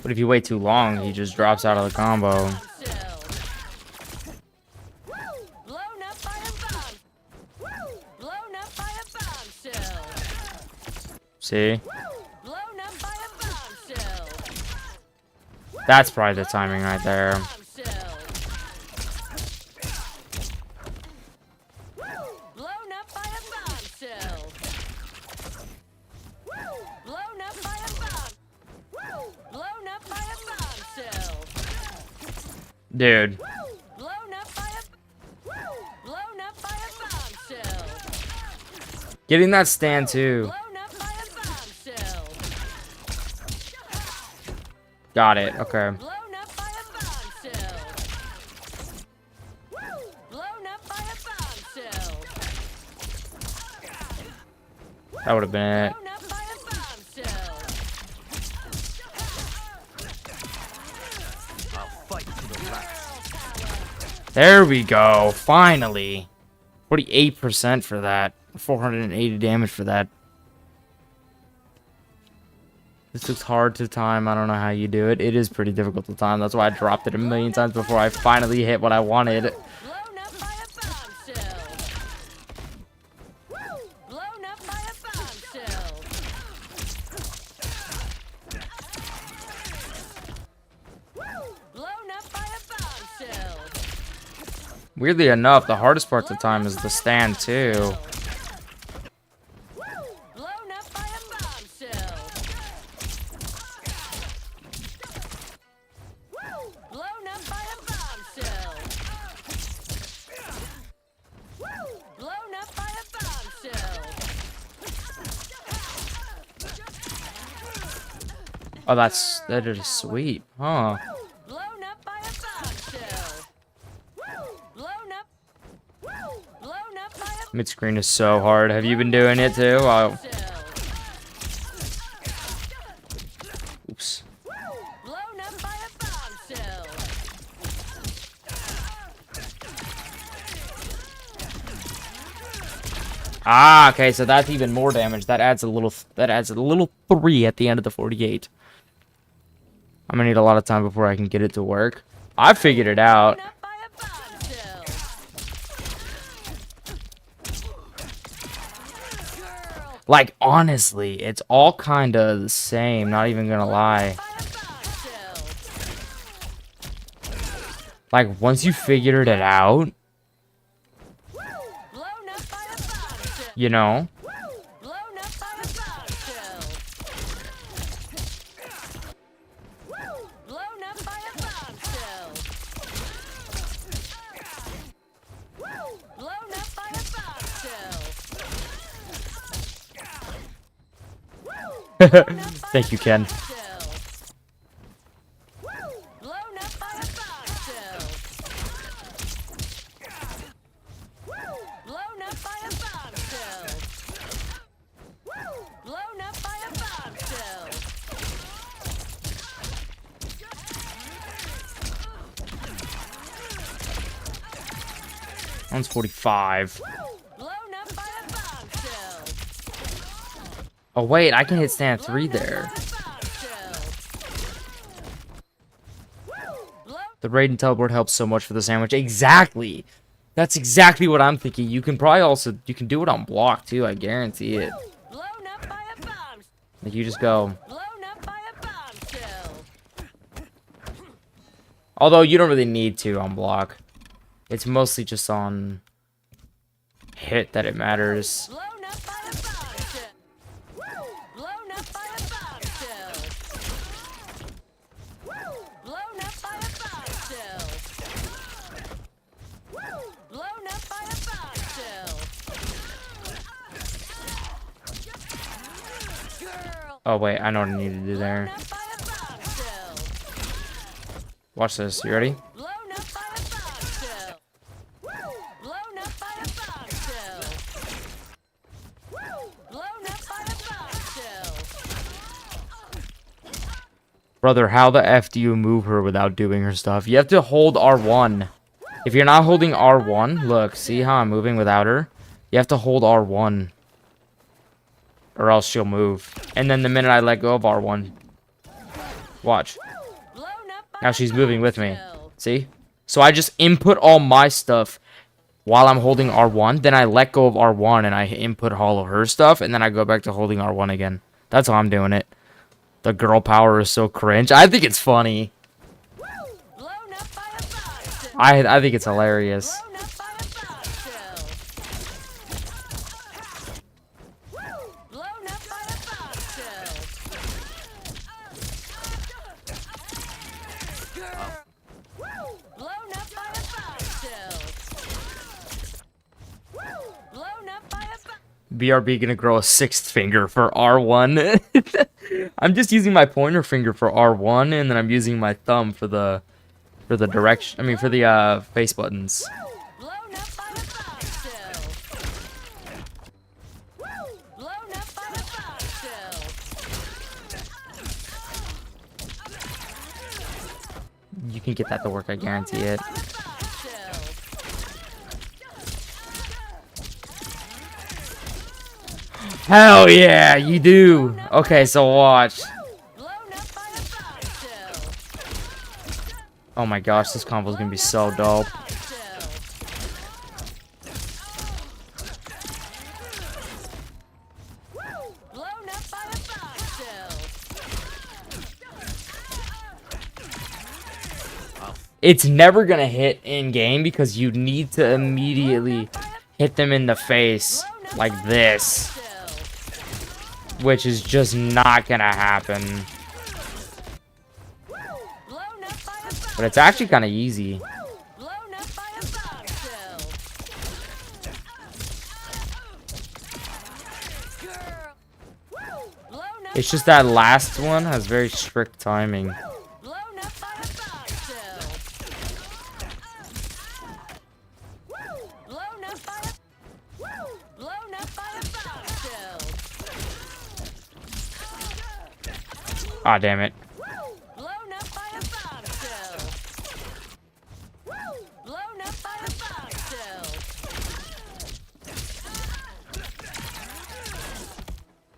But if you wait too long, he just drops out of the combo. Bombshell. Blown up by a bomb. Blown up by a bombshell. See? Blown up by a bombshell. That's probably the timing right there. Bombshell. Blown up by a bombshell. Blown up by a bomb. Blown up by a bombshell. Dude. Blown up by a blown up by a bombshell. Getting that stand too. Blown up by a bombshell. Got it. Okay. Blown up by a bombshell. Blown up by a bombshell. That would have been it. Blown up by a bombshell. I'll fight to the last. There we go. Finally. 48% for that. 480 damage for that. This looks hard to time. I don't know how you do it. It is pretty difficult to time. That's why I dropped it a million times before I finally hit what I wanted. Blown up by a bombshell. Weirdly enough, the hardest part of the time is the stand too. Blown up by a bombshell. Blown up by a bombshell. Blown up by a bombshell. Oh, that is sweet, huh? Blown up by a bombshell. Blown up. Blown up by a Midscreen is so hard. Have you been doing it too? Oh, bombshell. oops. Blown up by a bombshell. Ah, okay, so that's even more damage. That adds a little 3 at the end of the 48. I'm gonna need a lot of time before I can get it to work. I figured it out. Blown up by a bombshell. Girl. Like, honestly, it's all kind of the same, not even gonna lie. By a bombshell. Like, once you figured it out, Blown up by a bombshell. you know? Blown up by a bombshell. Blown up by a bombshell. Blown up by a bombshell. Thank you, Ken. Blown up by a bombshell. Blown up by a bombshell. Blown up by a bombshell. One's 45. Blown up by a bombshell. Oh, wait, I can hit stand 3 there. The Raiden teleport helps so much for the sandwich. Exactly. That's exactly what I'm thinking. You can probably also, you can do it on block too, I guarantee it. Blown up by a bomb. Like, you just go. Blown up by a bombshell. Although, you don't really need to on block. It's mostly just on hit that it matters. Blown up by a bombshell. Blown up by a bombshell. Blown up by a bombshell. Blown up by a bombshell. Girl. Oh, wait, I know what I need to do there. Blown up by a bombshell. Watch this. You ready? Blown up by a bombshell. Blown up by a bombshell. Blown up by a bombshell. Brother, how the F do you move her without doing her stuff? You have to hold R1. If you're not holding R1, look, see how I'm moving without her? You have to hold R1. Or else she'll move. And then the minute I let go of R1. Watch. Blown up by Now a she's moving with me. bombshell. See? So I just input all my stuff while I'm holding R1. Then I let go of R1 and I input all of her stuff. And then I go back to holding R1 again. That's how I'm doing it. The girl power is so cringe. I think it's funny. Blown up by a bombshell. I think it's hilarious. Blown up by a bombshell. Blown up by a bombshell. Girl. Blown up by a bombshell. Blown up by a BRB gonna grow a 6th finger for R1. I'm just using my pointer finger for R1, and then I'm using my thumb for the direction. I mean, for the face buttons. blown up by a bombshell. Blown up by a bombshell. You can get that to work. I guarantee it. By a bombshell. Hell yeah, you do. Okay, so watch. Blown up by a bombshell. Oh my gosh, this combo is gonna be so dope. Bombshell. Blown up by a bombshell. it's never gonna hit in game because you need to immediately hit them in the face like this, which is just not gonna happen. But it's actually kind of easy. It's just that last one has very strict timing. Ah, damn it.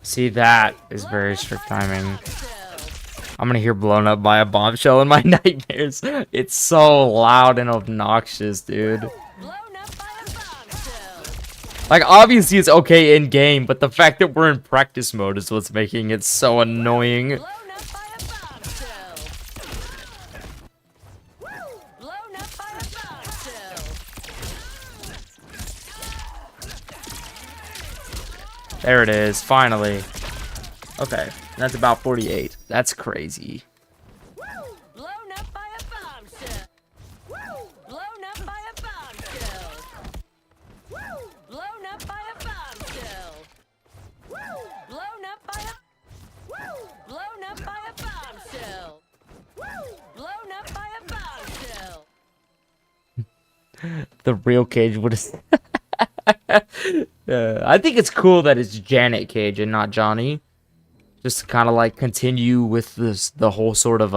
See, that is very strict timing. I'm gonna hear blown up by a bombshell in my nightmares. It's so loud and obnoxious, dude. Like, obviously it's okay in game, but the fact that we're in practice mode is what's making it so annoying. There it is, finally. Okay, that's about 48. That's crazy. The real Cage would have. I think it's cool that it's Janet Cage and not Johnny. Just to kind of like continue with the whole sort of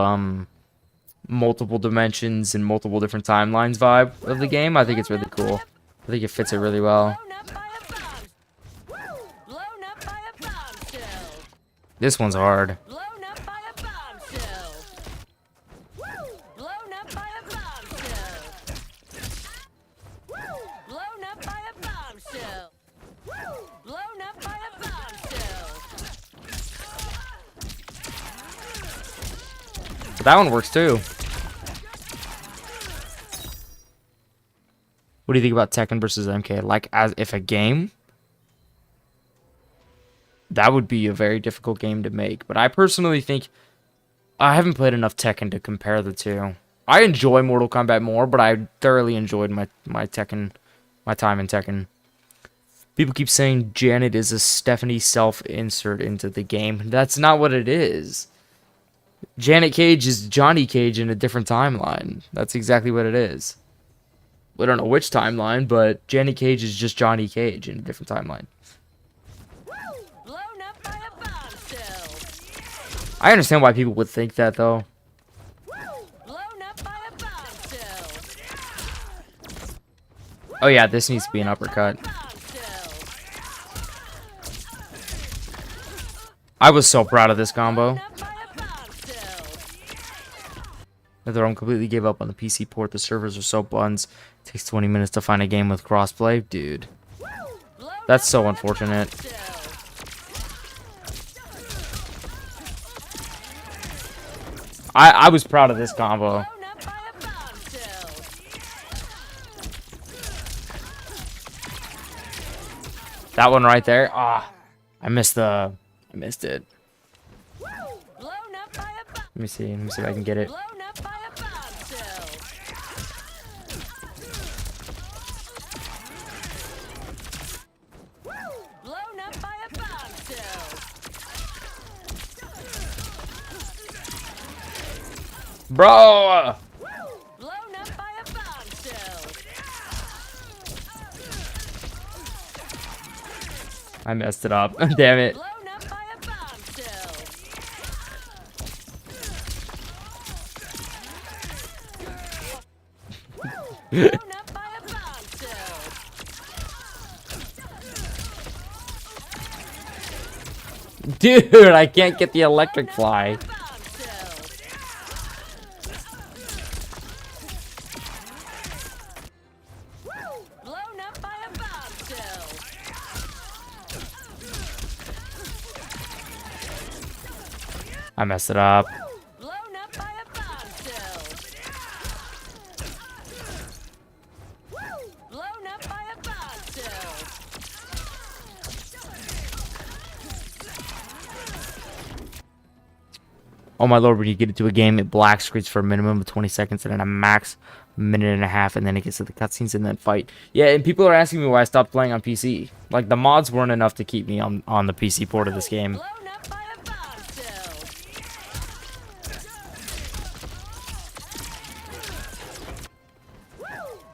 multiple dimensions and multiple different timelines vibe of the game. I think it's really cool. I think it fits it really well. This one's hard. But that one works too. What do you think about Tekken versus MK? Like, as if a game, that would be a very difficult game to make. But I personally think I haven't played enough Tekken to compare the two. I enjoy Mortal Kombat more, but I thoroughly enjoyed my time in Tekken. People keep saying Janet is a Stephanie self-insert into the game. That's not what it is. Janet Cage is Johnny Cage in a different timeline. That's exactly what it is. We don't know which timeline, but Janet Cage is just Johnny Cage in a different timeline. I understand why people would think that, though. Oh yeah, this needs to be an uppercut. I was so proud of this combo. Netherrealm completely gave up on the PC port. The servers are so buns. It takes 20 minutes to find a game with crossplay. Dude. That's so unfortunate. I was proud of this combo. That one right there. Ah, I missed it. Let me see if I can get it. Bro! I messed it up. Damn it. Dude, I can't get the electric fly. I messed it up. Oh my lord, when you get into a game, it black screens for a minimum of 20 seconds and then a max minute and a half, and then it gets to the cutscenes and then fight. Yeah, and people are asking me why I stopped playing on PC. Like, the mods weren't enough to keep me on the PC port of this game. Blown up by a bombshell.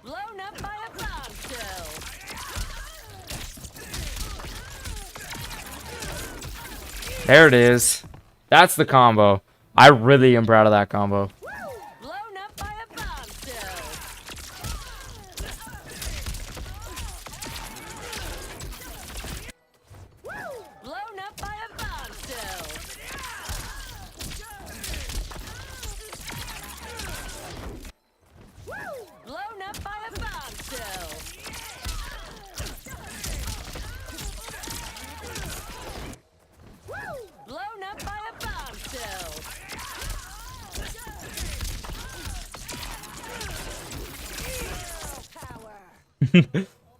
Blown up by a bombshell. There it is. That's the combo. I really am proud of that combo. Blown up by a bombshell. Blown up by a bombshell. Blown up by a bombshell. Blown up by a bombshell.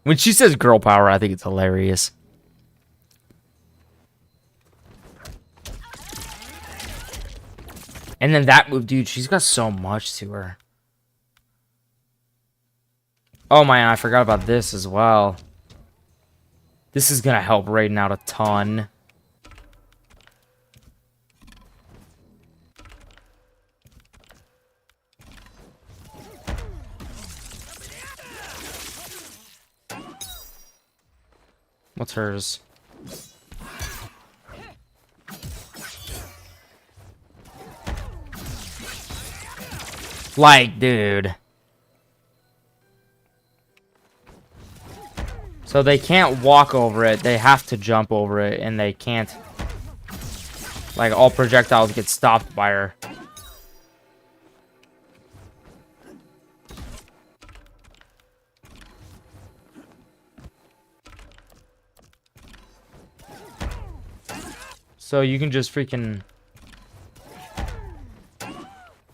When she says girl power, I think it's hilarious. And then that move, dude, she's got so much to her. Oh man, I forgot about this as well. This is gonna help Raiden out a ton. What's hers? Like, dude. So they can't walk over it, they have to jump over it, and they can't... Like, all projectiles get stopped by her. So you can just freaking...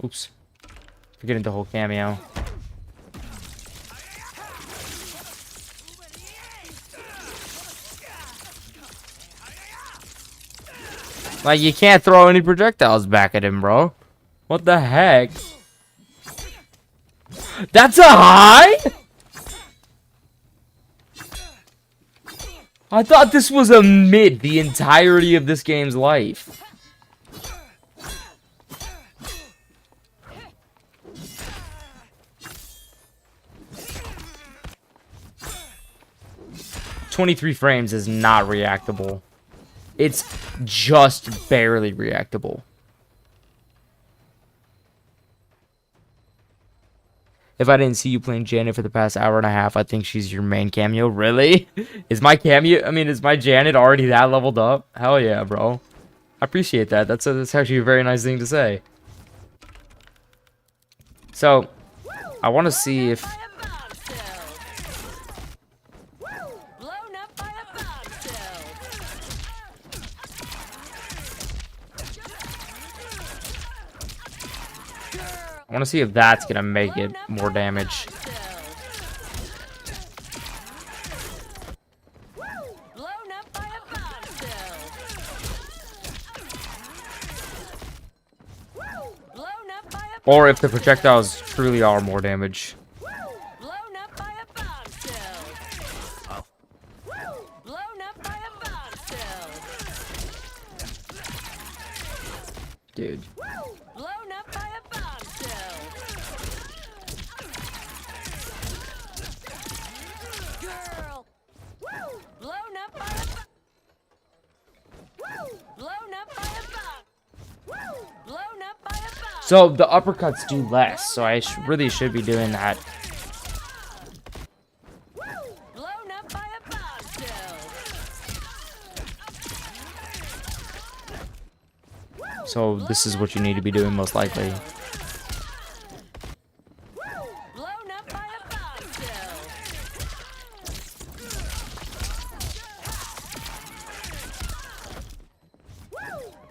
Oops. Forgetting the whole cameo. Like, you can't throw any projectiles back at him, bro. What the heck? That's a high? I thought this was a mid the entirety of this game's life. "23 frames is not reactable. It's just barely reactable. If I didn't see you playing Janet for the past hour and a half, I think she's your main cameo." Really? Is my cameo, is my Janet already that leveled up? Hell yeah, bro. I appreciate that. That's actually a very nice thing to say. So, I want to see if... Blown up by a bombshell. I want to see if that's going to make it more damage. Blown up by a bombshell. Blown up by a Or if the projectiles truly are more damage. blown up by a bombshell. Blown up by a bombshell. Dude. Blown up by a bombshell. Girl. Blown up by a blown up by a bomb. Blown up by a bomb. So the uppercuts do less, so I really should be doing that. Blown up by a bombshell. So this is what you need to be doing most likely. Blown up by a bombshell.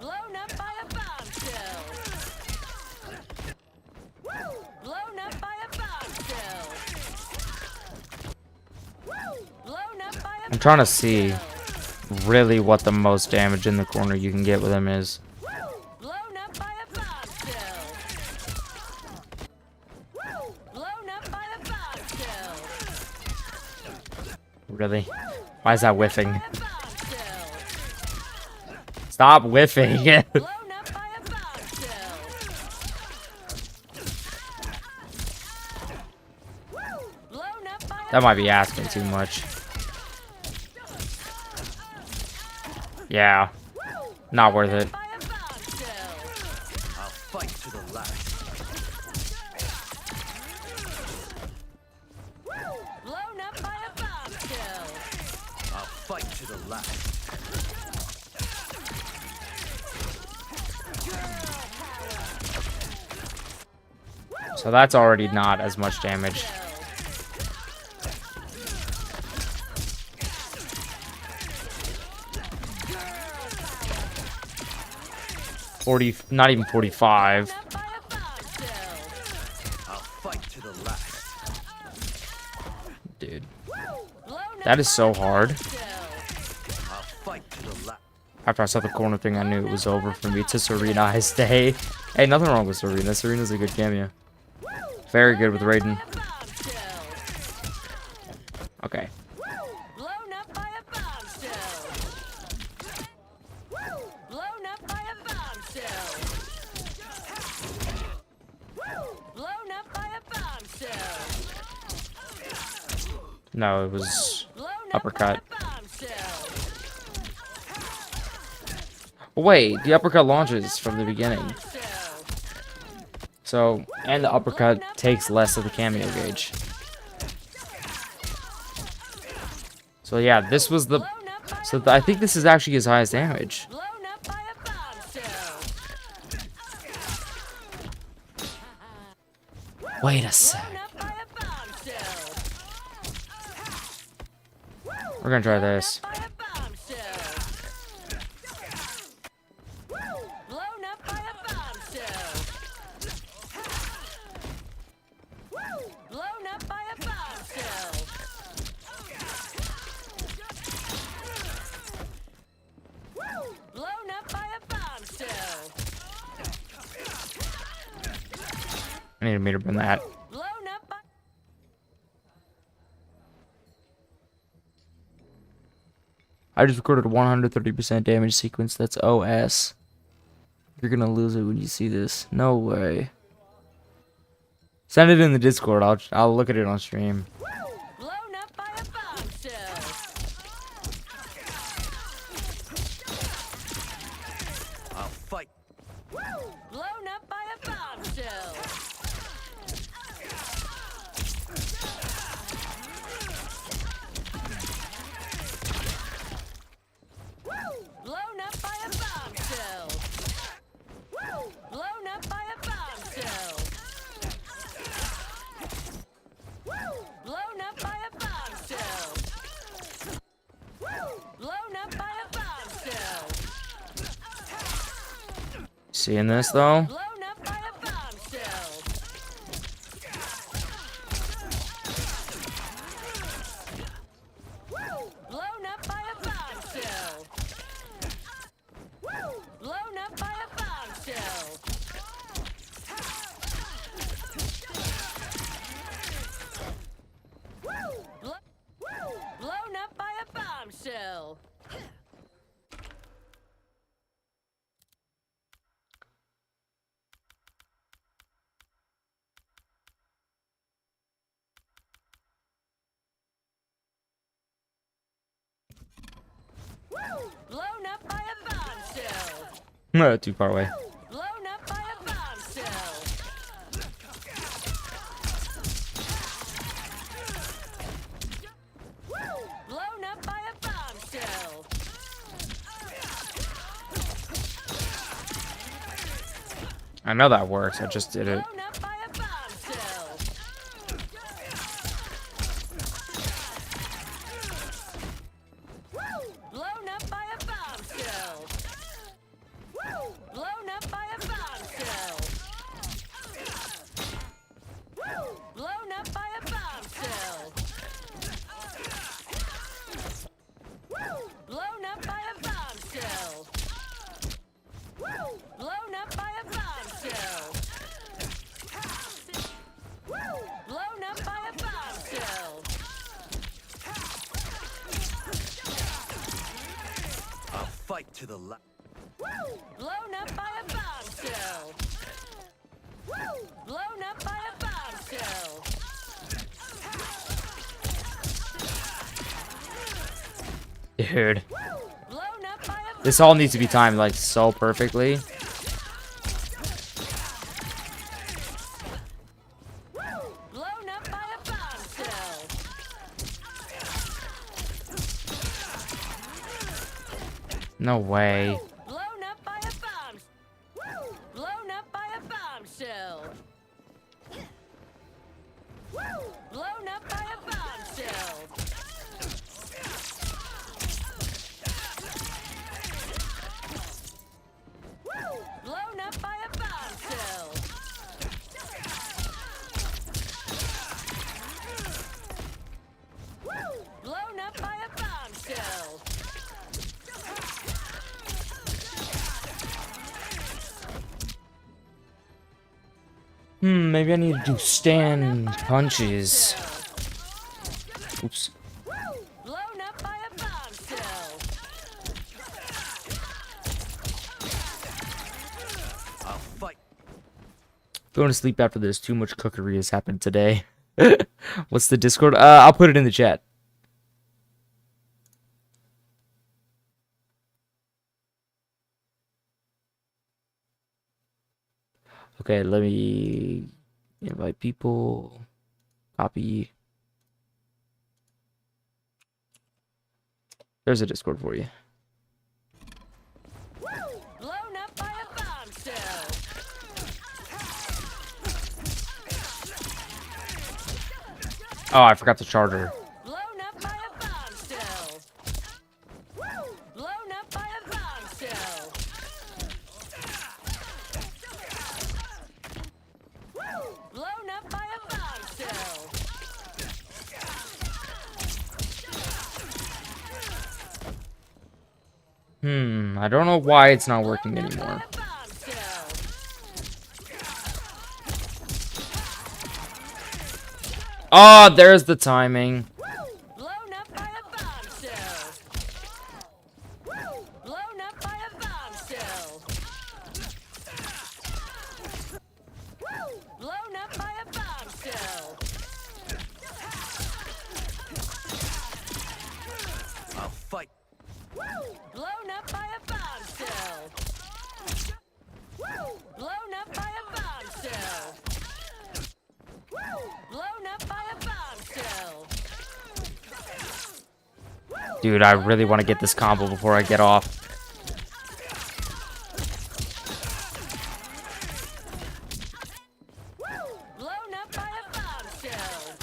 Blown up by a bombshell. Blown up by a bombshell. Blown up by a I'm trying to see really what the most damage in the corner you can get with him is. blown up by a Really? Why is that whiffing? Bombshell. Stop whiffing. Blown up by a bombshell. Blown up by a That might be asking too much. Yeah. Not worth it. by a bombshell. I'll fight to the last. Blown up by a bombshell. I'll fight to the last. So that's already not as much damage. 40, not even 45. Blown up by a bombshell. I'll fight to the last. Dude, Blown up that is so hard. bombshell. I'll fight to the last. After I saw the corner thing, I knew it was over for me to Serena I stay. Hey, nothing wrong with Serena. Serena's a good cameo. Very good with Raiden. Bombshell. Okay. Blown up by a bombshell. Blown up by a bombshell. Blown up by a bombshell. No, it was Blown up uppercut. by a bombshell. Wait, the uppercut launches from the beginning. Bombshell. So, and the uppercut takes less of the cameo gauge. So yeah, this was the... Blown up by So I think this is actually his highest damage. blown up by a bombshell. Wait a sec. Blown up by a bombshell. We're gonna try this. By a bombshell. Blown up by a bombshell. Blown up by a bombshell. Blown up by a bombshell. I need a meter burn that. Blown up by I just recorded a 130% damage sequence. That's OS. You're gonna lose it when you see this. No way. Send it in the Discord. I'll look at it on stream. blown up by a bombshell. I'll fight. Blown up by a bombshell. Blown up by a bombshell. Blown up by a bombshell. Blown up by a bombshell. Blown up by a bombshell. Seeing this though? Blown up by a bombshell. Blown up by a bombshell. Blown up by a bombshell. Blown up by a bombshell. Blown up by a bombshell. Too far away. Blown up by a bombshell. Blown up by a bombshell. I know that works. I just did it. Blown up by a bombshell. Blown up by a bombshell. Blown up by a bombshell. Blown up by a bombshell. Blown up by a bombshell. Blown up by a bombshell. Blown up by a bombshell. fight to the last. Blown up by a bombshell. Blown up by a bombshell. Dude. Blown up by a This all needs to be timed like so perfectly. blown up by a bombshell. No way. Blown up by a bomb. Blown up by a bombshell. Blown up by a bombshell. Blown up by a bombshell. Blown up by a bombshell. Maybe I need to do stand punches. Oops. Blown up by a bombshell. I'll fight. Going to sleep after this. Too much cookery has happened today. What's the Discord? I'll put it in the chat. Okay, let me invite people. Copy. There's a Discord for you. Blown up by a bombshell. Oh, I forgot the charger. Blown up by a bombshell. Blown up by a bombshell. Blown up by a bombshell. I don't know why it's not working Blown up by anymore. a bombshell. Oh, there's the timing. Blown up by a bombshell. Blown up by a bombshell. Blown up by a bombshell. I'll fight. Blown up by a bombshell. Blown up by a bombshell. Blown up by a bombshell. Dude, I really want to get this combo before I get off. Blown up by a bombshell.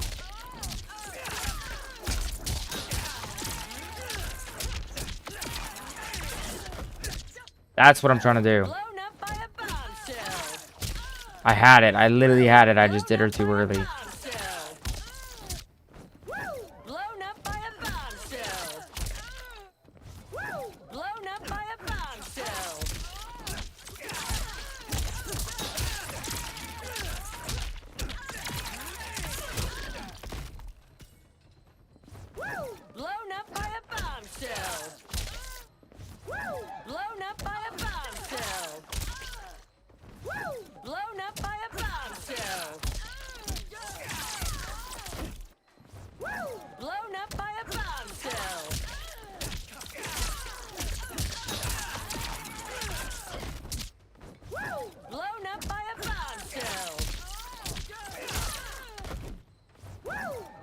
That's what I'm trying to do. Blown up by a bombshell. I had it. I literally had it. I just did her too early. Bombshell. Blown up by a bombshell. Blown up by a bombshell. Blown up by a bombshell. Blown up by a bombshell. Blown up by a bombshell. Blown up by a bombshell. Blown up by a bombshell.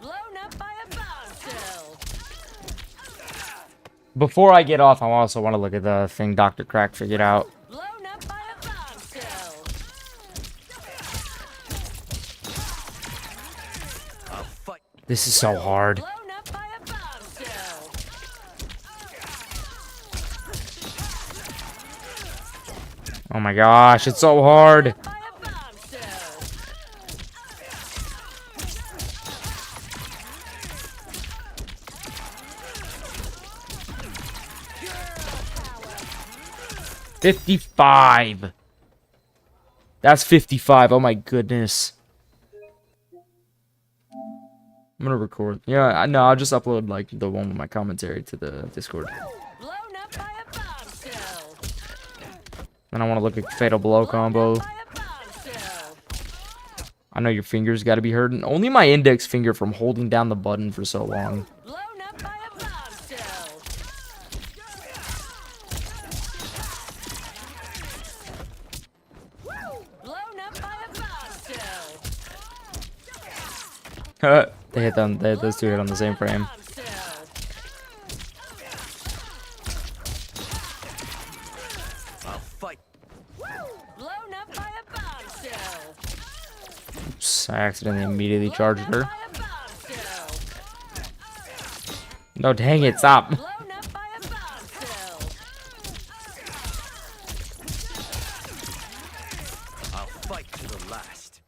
Blown up by a bombshell. Before I get off, I also want to look at the thing Dr. Crack figured out. Blown up by a bombshell. I'll fight. This is so hard. Blown up by a bombshell. Oh my gosh, it's so hard. By a bombshell. 55. That's 55. Oh my goodness. I'm gonna record. Yeah, no, I'll just upload like the one with my commentary to the Discord. Blown up by a bombshell. And I want to look at fatal blow combo. By a bombshell. I know your fingers got to be hurting. Only my index finger from holding down the button for so long. Blown up by a bombshell. Blown up by a bombshell. They hit them. They hit those two hit on the same frame. Bombshell. I'll fight. Blown up by a bombshell. Oops, I accidentally immediately charged her. By a bombshell. No, dang it, stop. Blown up by a bombshell. I'll fight to the last.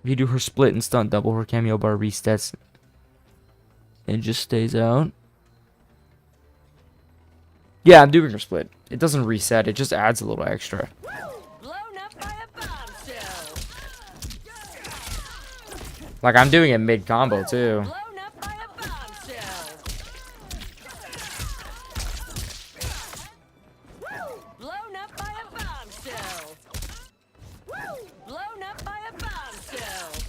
If you do her split and stunt double, her cameo bar resets. It just stays out. Yeah, I'm doing her split. It doesn't reset, it just adds a little extra. Blown up by a bombshell. Like, I'm doing it mid-combo, too. Blown up by a bombshell. Blown up by a bombshell. Blown up by a bombshell.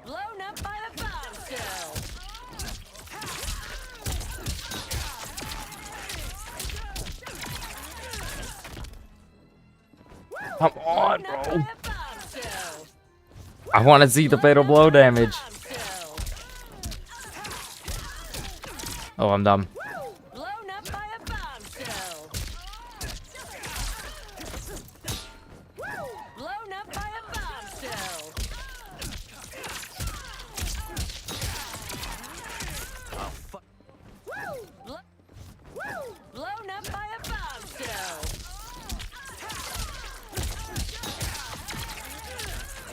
Blown up by a bombshell. Come on, Blown up bro. by a bombshell. I want to see the fatal blow damage. Bombshell. Oh, I'm dumb. Blown up by a bombshell. Blown up by a bombshell. I'll fight. Blown up by a bombshell.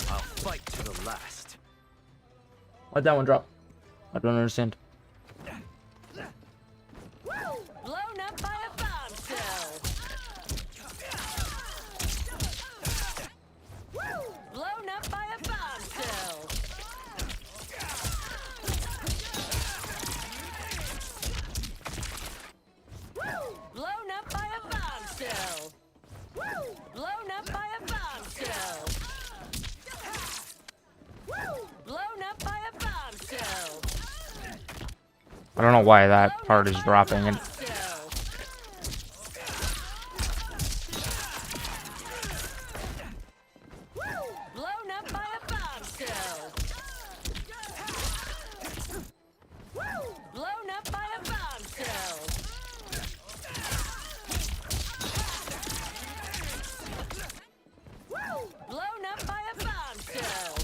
I'll fight to the last. Let that one drop. I don't understand. Blown up by a bombshell. Blown up by a bombshell. Blown up by a bombshell. Blown up by a bombshell. Blown up by a bombshell. I don't know why that part is dropping. And Bombshell. Blown up by a bombshell. Blown up by a bombshell. Blown up by a bombshell.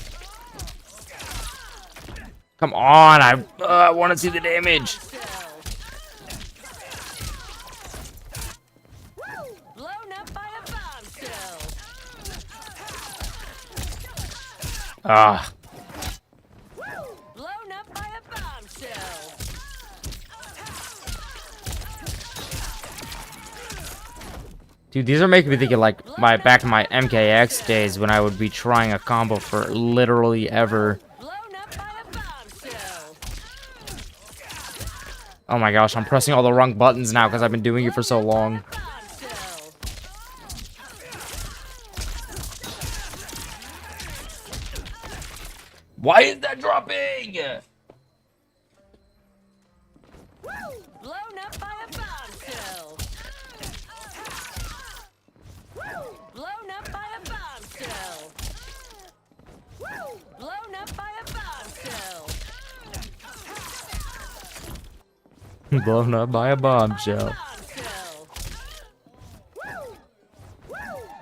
come on, I want to see the damage. Blown up by a bombshell. Ah, Blown up by a bombshell. dude, these are making me think of like my back in my MKX days when I would be trying a combo for literally ever. Blown up by a bombshell. Oh my gosh, I'm pressing all the wrong buttons now because I've been doing it for so long. Bombshell. Why is that dropping? Blown up by a bombshell. Blown up by a bombshell. Blown up by a bombshell. Blown up by a bombshell. Bombshell.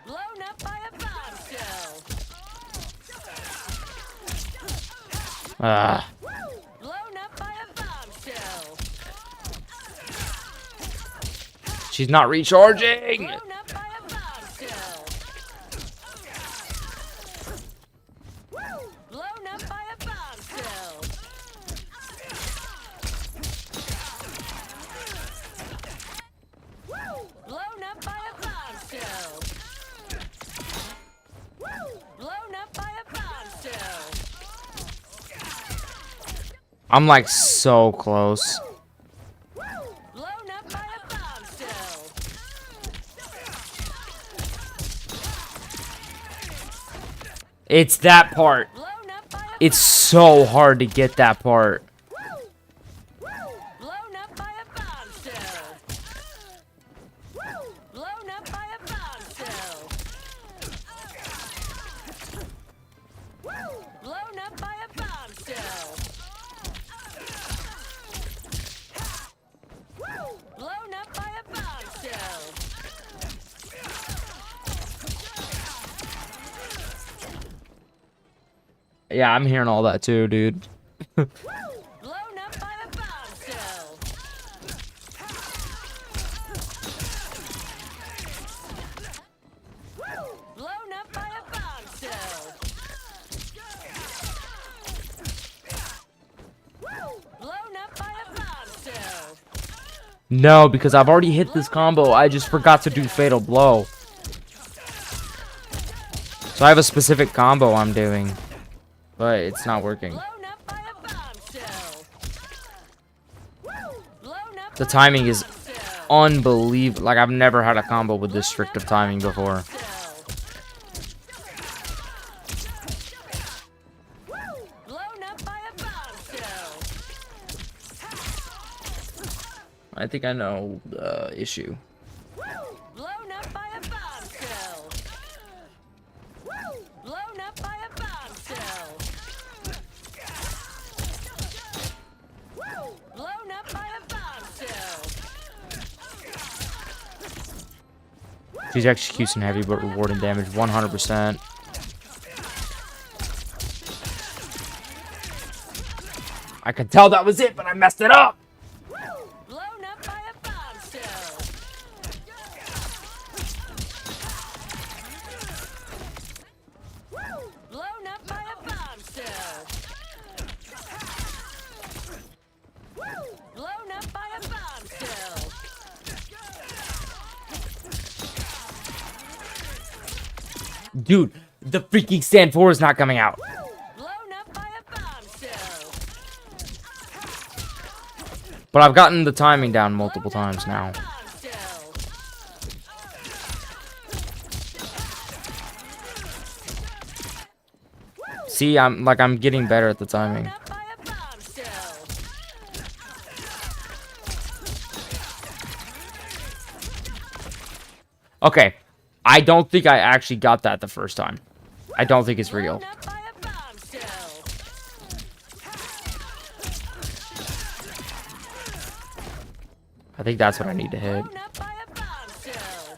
Blown up by a bombshell. Ah, Blown up by a bombshell. she's not recharging. Blown up by a bombshell. Blown up by a bombshell. Blown up by a bombshell. Blown up by a bombshell. I'm like so close. Blown up by a bombshell. It's that part. Blown up by a It's so hard to get that part. blown up by a bombshell. Blown up by a bombshell. Blown up by a bombshell. Blown up by a bombshell. Yeah, I'm hearing all that too, dude. Blown up by a bombshell. Blown up by a bombshell. Blown up by a bombshell. No, because I've already hit this combo. I just forgot to do Fatal Blow. So I have a specific combo I'm doing. But it's not working. Blown up by a bombshell. Blown up The by timing is a bombshell. unbelievable. Like, I've never had a combo with this strict of timing before. Blown up by a bombshell. I think I know the issue. Blown up by a bombshell. Blown up by a bombshell. Blown up by a bombshell. She's execution heavy, but rewarding damage 100%. I could tell that was it, but I messed it up. Blown up by a bombshell. Blown up by a bombshell. Blown up by a bombshell. Dude, the freaking stand 4 is not coming out. Blown up by a bombshell. But I've gotten the timing down multiple times now. Bombshell. See, I'm getting better at the timing. Blown up by a bombshell. Okay, I don't think I actually got that the first time. I don't think it's real. Blown up by a bombshell. I think that's what I need to hit. Blown up by a bombshell.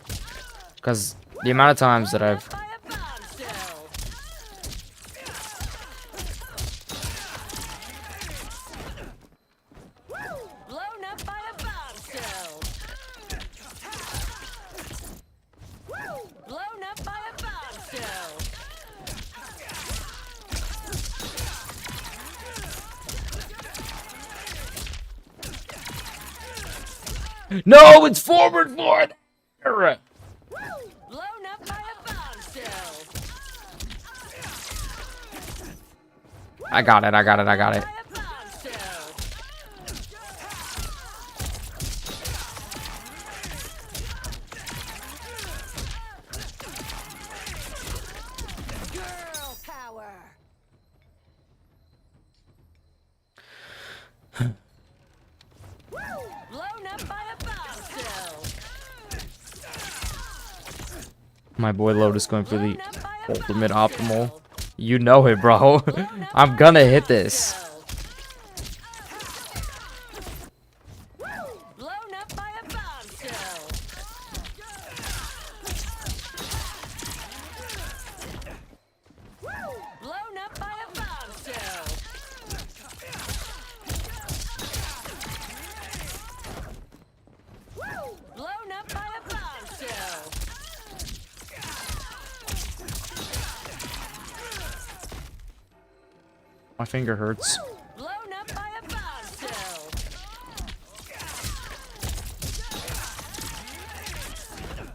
Because the amount of times that I've... By a bombshell. Blown up by a bombshell. Blown up by a bombshell. No, it's forward for it! Blown up by a bombshell. I got it, I got it, I got it. By a bombshell. Girl power. Blown up by a bombshell. My boy Lotus going for the Blown up by a ultimate optimal. bombshell. You know it, bro. Blown up I'm by gonna a hit this. bombshell. Blown up by a bombshell. Blown up by a bombshell. Blown up by a bombshell. My finger hurts. Blown up by a bombshell.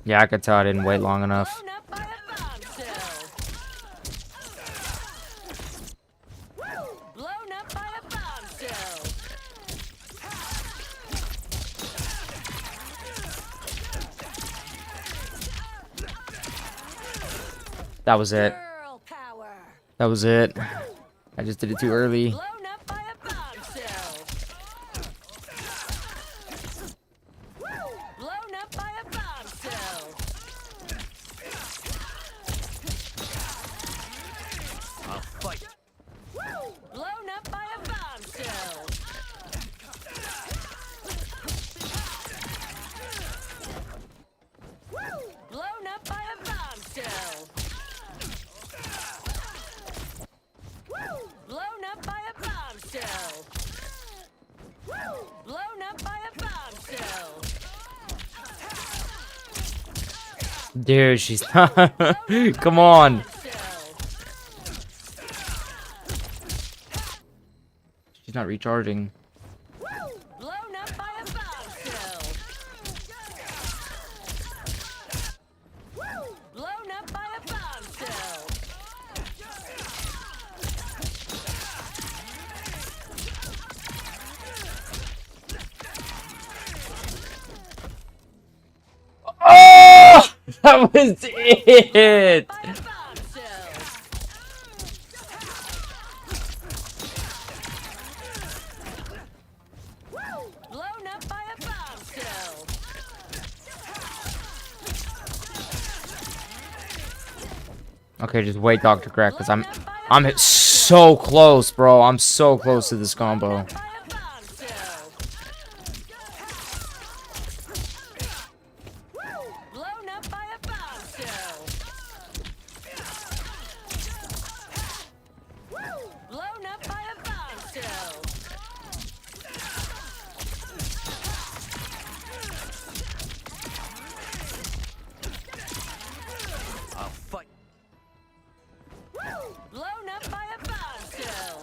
Yeah, I could tell I didn't wait long enough. Blown up by a bombshell. Blown up by a bombshell. That was it. Girl power. That was it. I just did it too early. Blown up by a bombshell. Blown up by a bombshell. I'll fight. Blown up by a bombshell. Blown up by a bombshell. Blown up by a bombshell. Blown up by a bombshell. Dude, she's not. Come on. She's not recharging. Blown up by a bombshell. Blown up by a bombshell. Oh! That was it! By a bombshell. Blown up by a bombshell. Okay, just wait, Dr. Crack, because I'm so close, bro. I'm so close to this combo. By a bombshell. Blown up by a bombshell. Blown up by a bombshell. I'll fight. Blown up by a bombshell.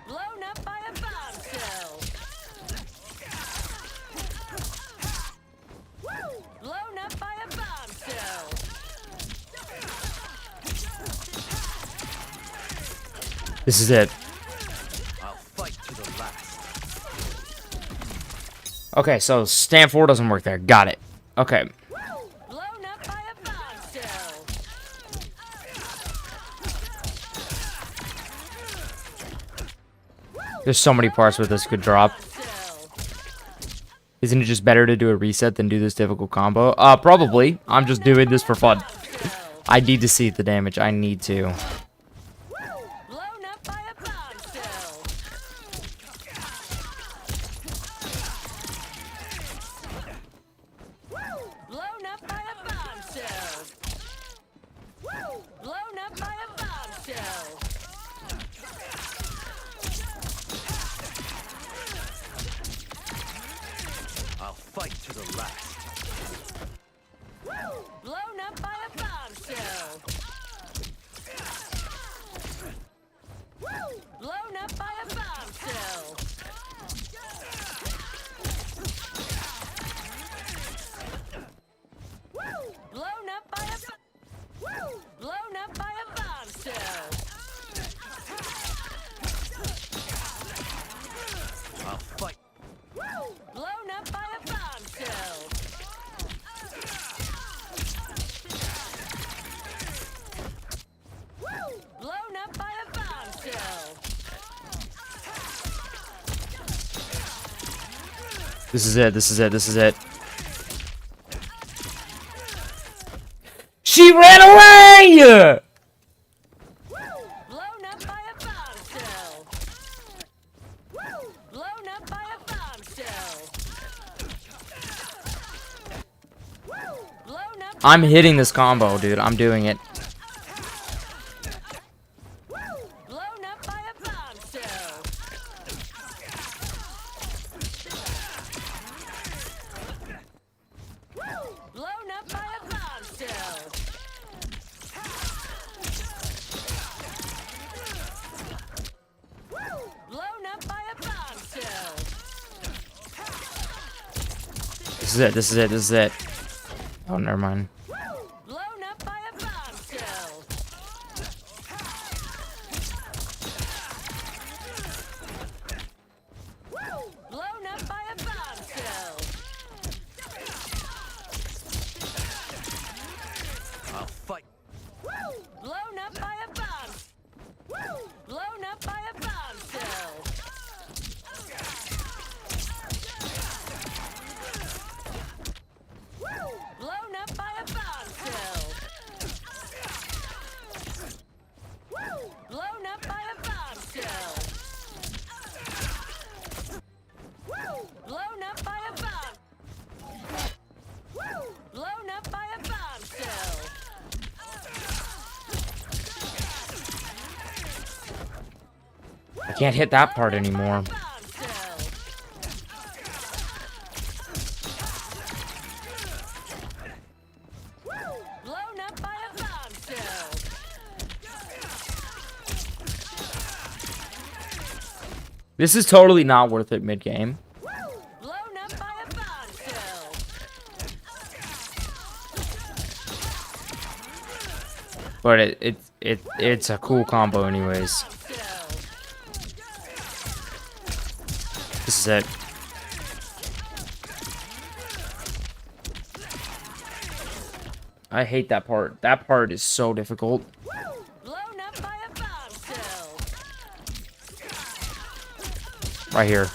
Blown up by a bombshell. Blown up by a bombshell. This is it. I'll fight to the last. Okay, so stand 4 doesn't work there. Got it. Okay. Blown up by a bombshell. There's so many parts where this could drop. Bombshell. Isn't it just better to do a reset than do this difficult combo? Probably. I'm just doing this for fun. I need to see the damage. I need to. Blown up by a bombshell. Blown up by a bombshell. Blown up by a bombshell. I'll fight to the last. Blown up by a bombshell. Blown up by a bombshell. Blown up by a blown up by a bombshell. I'll fight. Blown up by a bombshell. Blown up by a bombshell. This is it. This is it. This is it. She ran away! Blown up by a bombshell. Blown up by a bombshell. Blown up. I'm hitting this combo, dude. I'm doing it. Blown up by a bombshell. Blown up by a bombshell. Blown up by a bombshell. This is it. This is it. This is it. Oh, never mind. Blown up by a bombshell. Blown up by a bombshell. I can't hit that part anymore. Blown up by a bombshell. This is totally not worth it mid-game. Blown up by a bombshell. But it's a cool combo anyways. Bombshell. This is it. I hate that part. That part is so difficult. Blown up by a bombshell. Right here.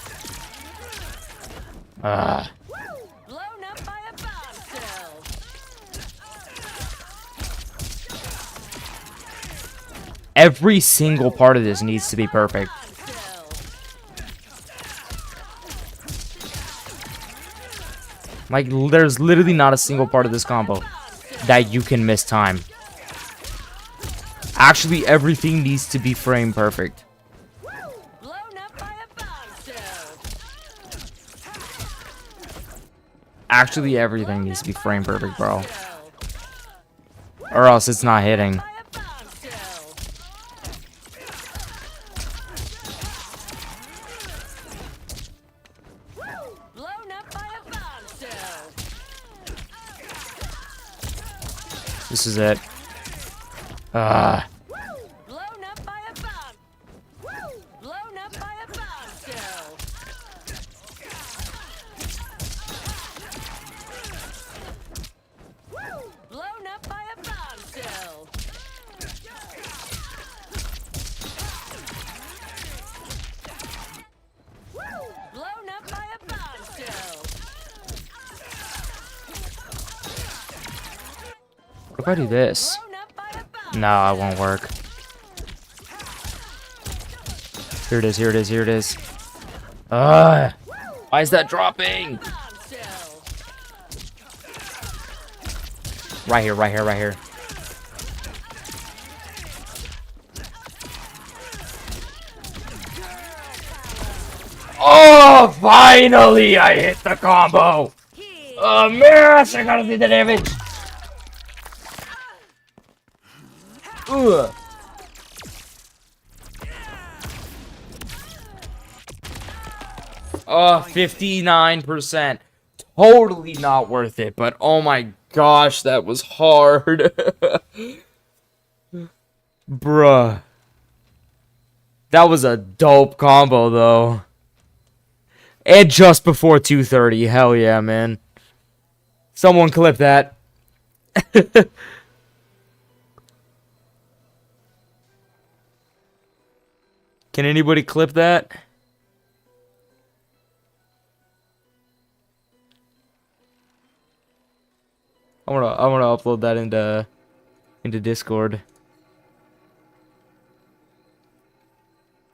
Ah. Blown up by a bombshell. Every single part of this needs to be perfect. Bombshell. Like, there's literally not a single part of this combo that you can miss time. Actually, everything needs to be frame perfect. Blown up by a bombshell. Actually, everything needs to be frame perfect, bro. Or else it's not hitting. By a bombshell. Blown up by a bombshell. This is it. Ah. Blown up by a bomb. Blown up by a bombshell. Blown up by a bombshell. Blown up by a bombshell. What if I do this? Blown up by a bombshell. No, it won't work. Here it is, here it is, here it is. Why is that dropping? Bombshell. Right here, right here, right here. Oh, finally I hit the combo. Oh, man, I gotta do the damage. Ugh. Oh, 59%. Totally not worth it, but oh my gosh, that was hard. Bruh. That was a dope combo, though. And just before 2:30. Hell yeah, man. Someone clip that. Can anybody clip that? I wanna upload that into Discord.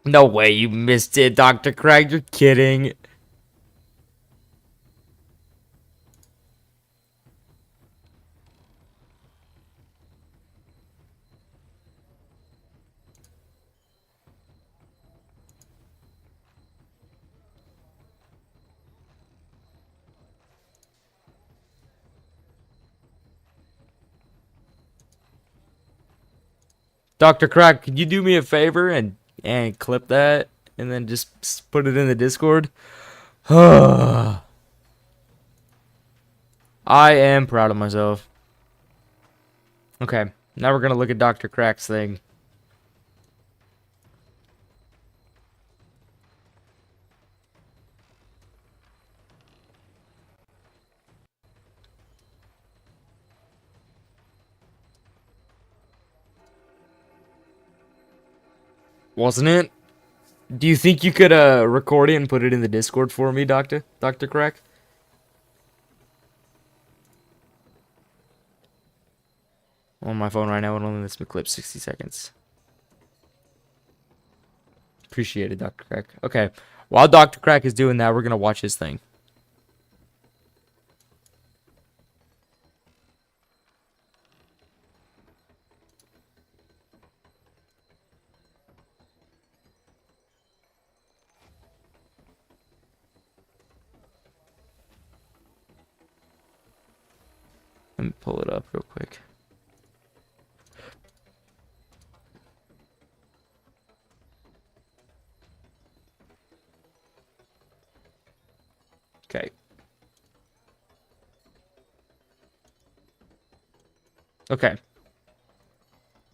No way you missed it, Dr. Craig. You're kidding. Dr. Crack, could you do me a favor and clip that and then just put it in the Discord? I am proud of myself. Okay, now we're gonna look at Dr. Crack's thing. Wasn't it? Do you think you could record it and put it in the Discord for me, Dr. Crack? On my phone right now, it only lets me clip 60 seconds. Appreciate it, Dr. Crack. Okay, while Dr. Crack is doing that, we're gonna watch his thing. Let me pull it up real quick. Okay. Okay.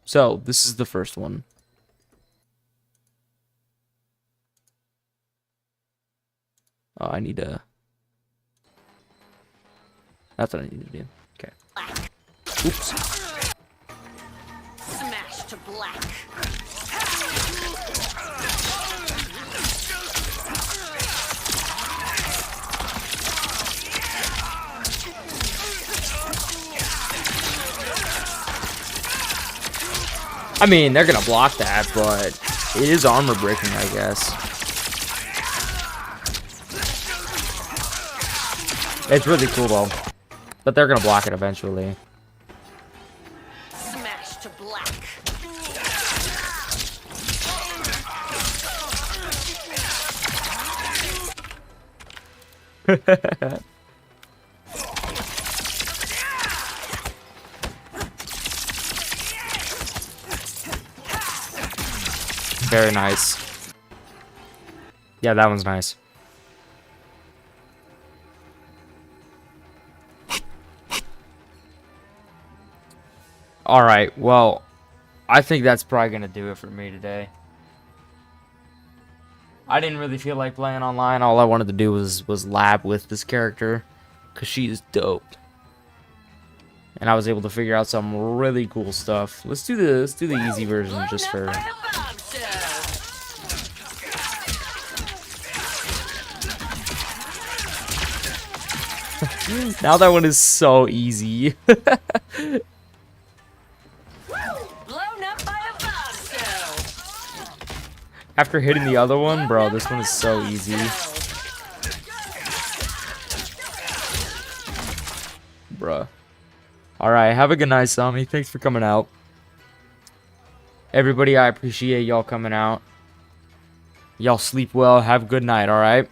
So, this is the first one. Oh, I need to... That's what I need to do. Okay. Oops. Smash to black. I mean, they're gonna block that, but it is armor breaking, I guess. It's really cool, though. But they're gonna block it eventually. Smash to black. Very nice. Yeah, that one's nice. Alright, well, I think that's probably going to do it for me today. I didn't really feel like playing online. All I wanted to do was lab with this character, because she is dope. And I was able to figure out some really cool stuff. Let's do the easy version just for... Now that one is so easy. After hitting the other one, bro, this one is so easy. Bruh. Alright, have a good night, Sami. Thanks for coming out. Everybody, I appreciate y'all coming out. Y'all sleep well. Have a good night, alright?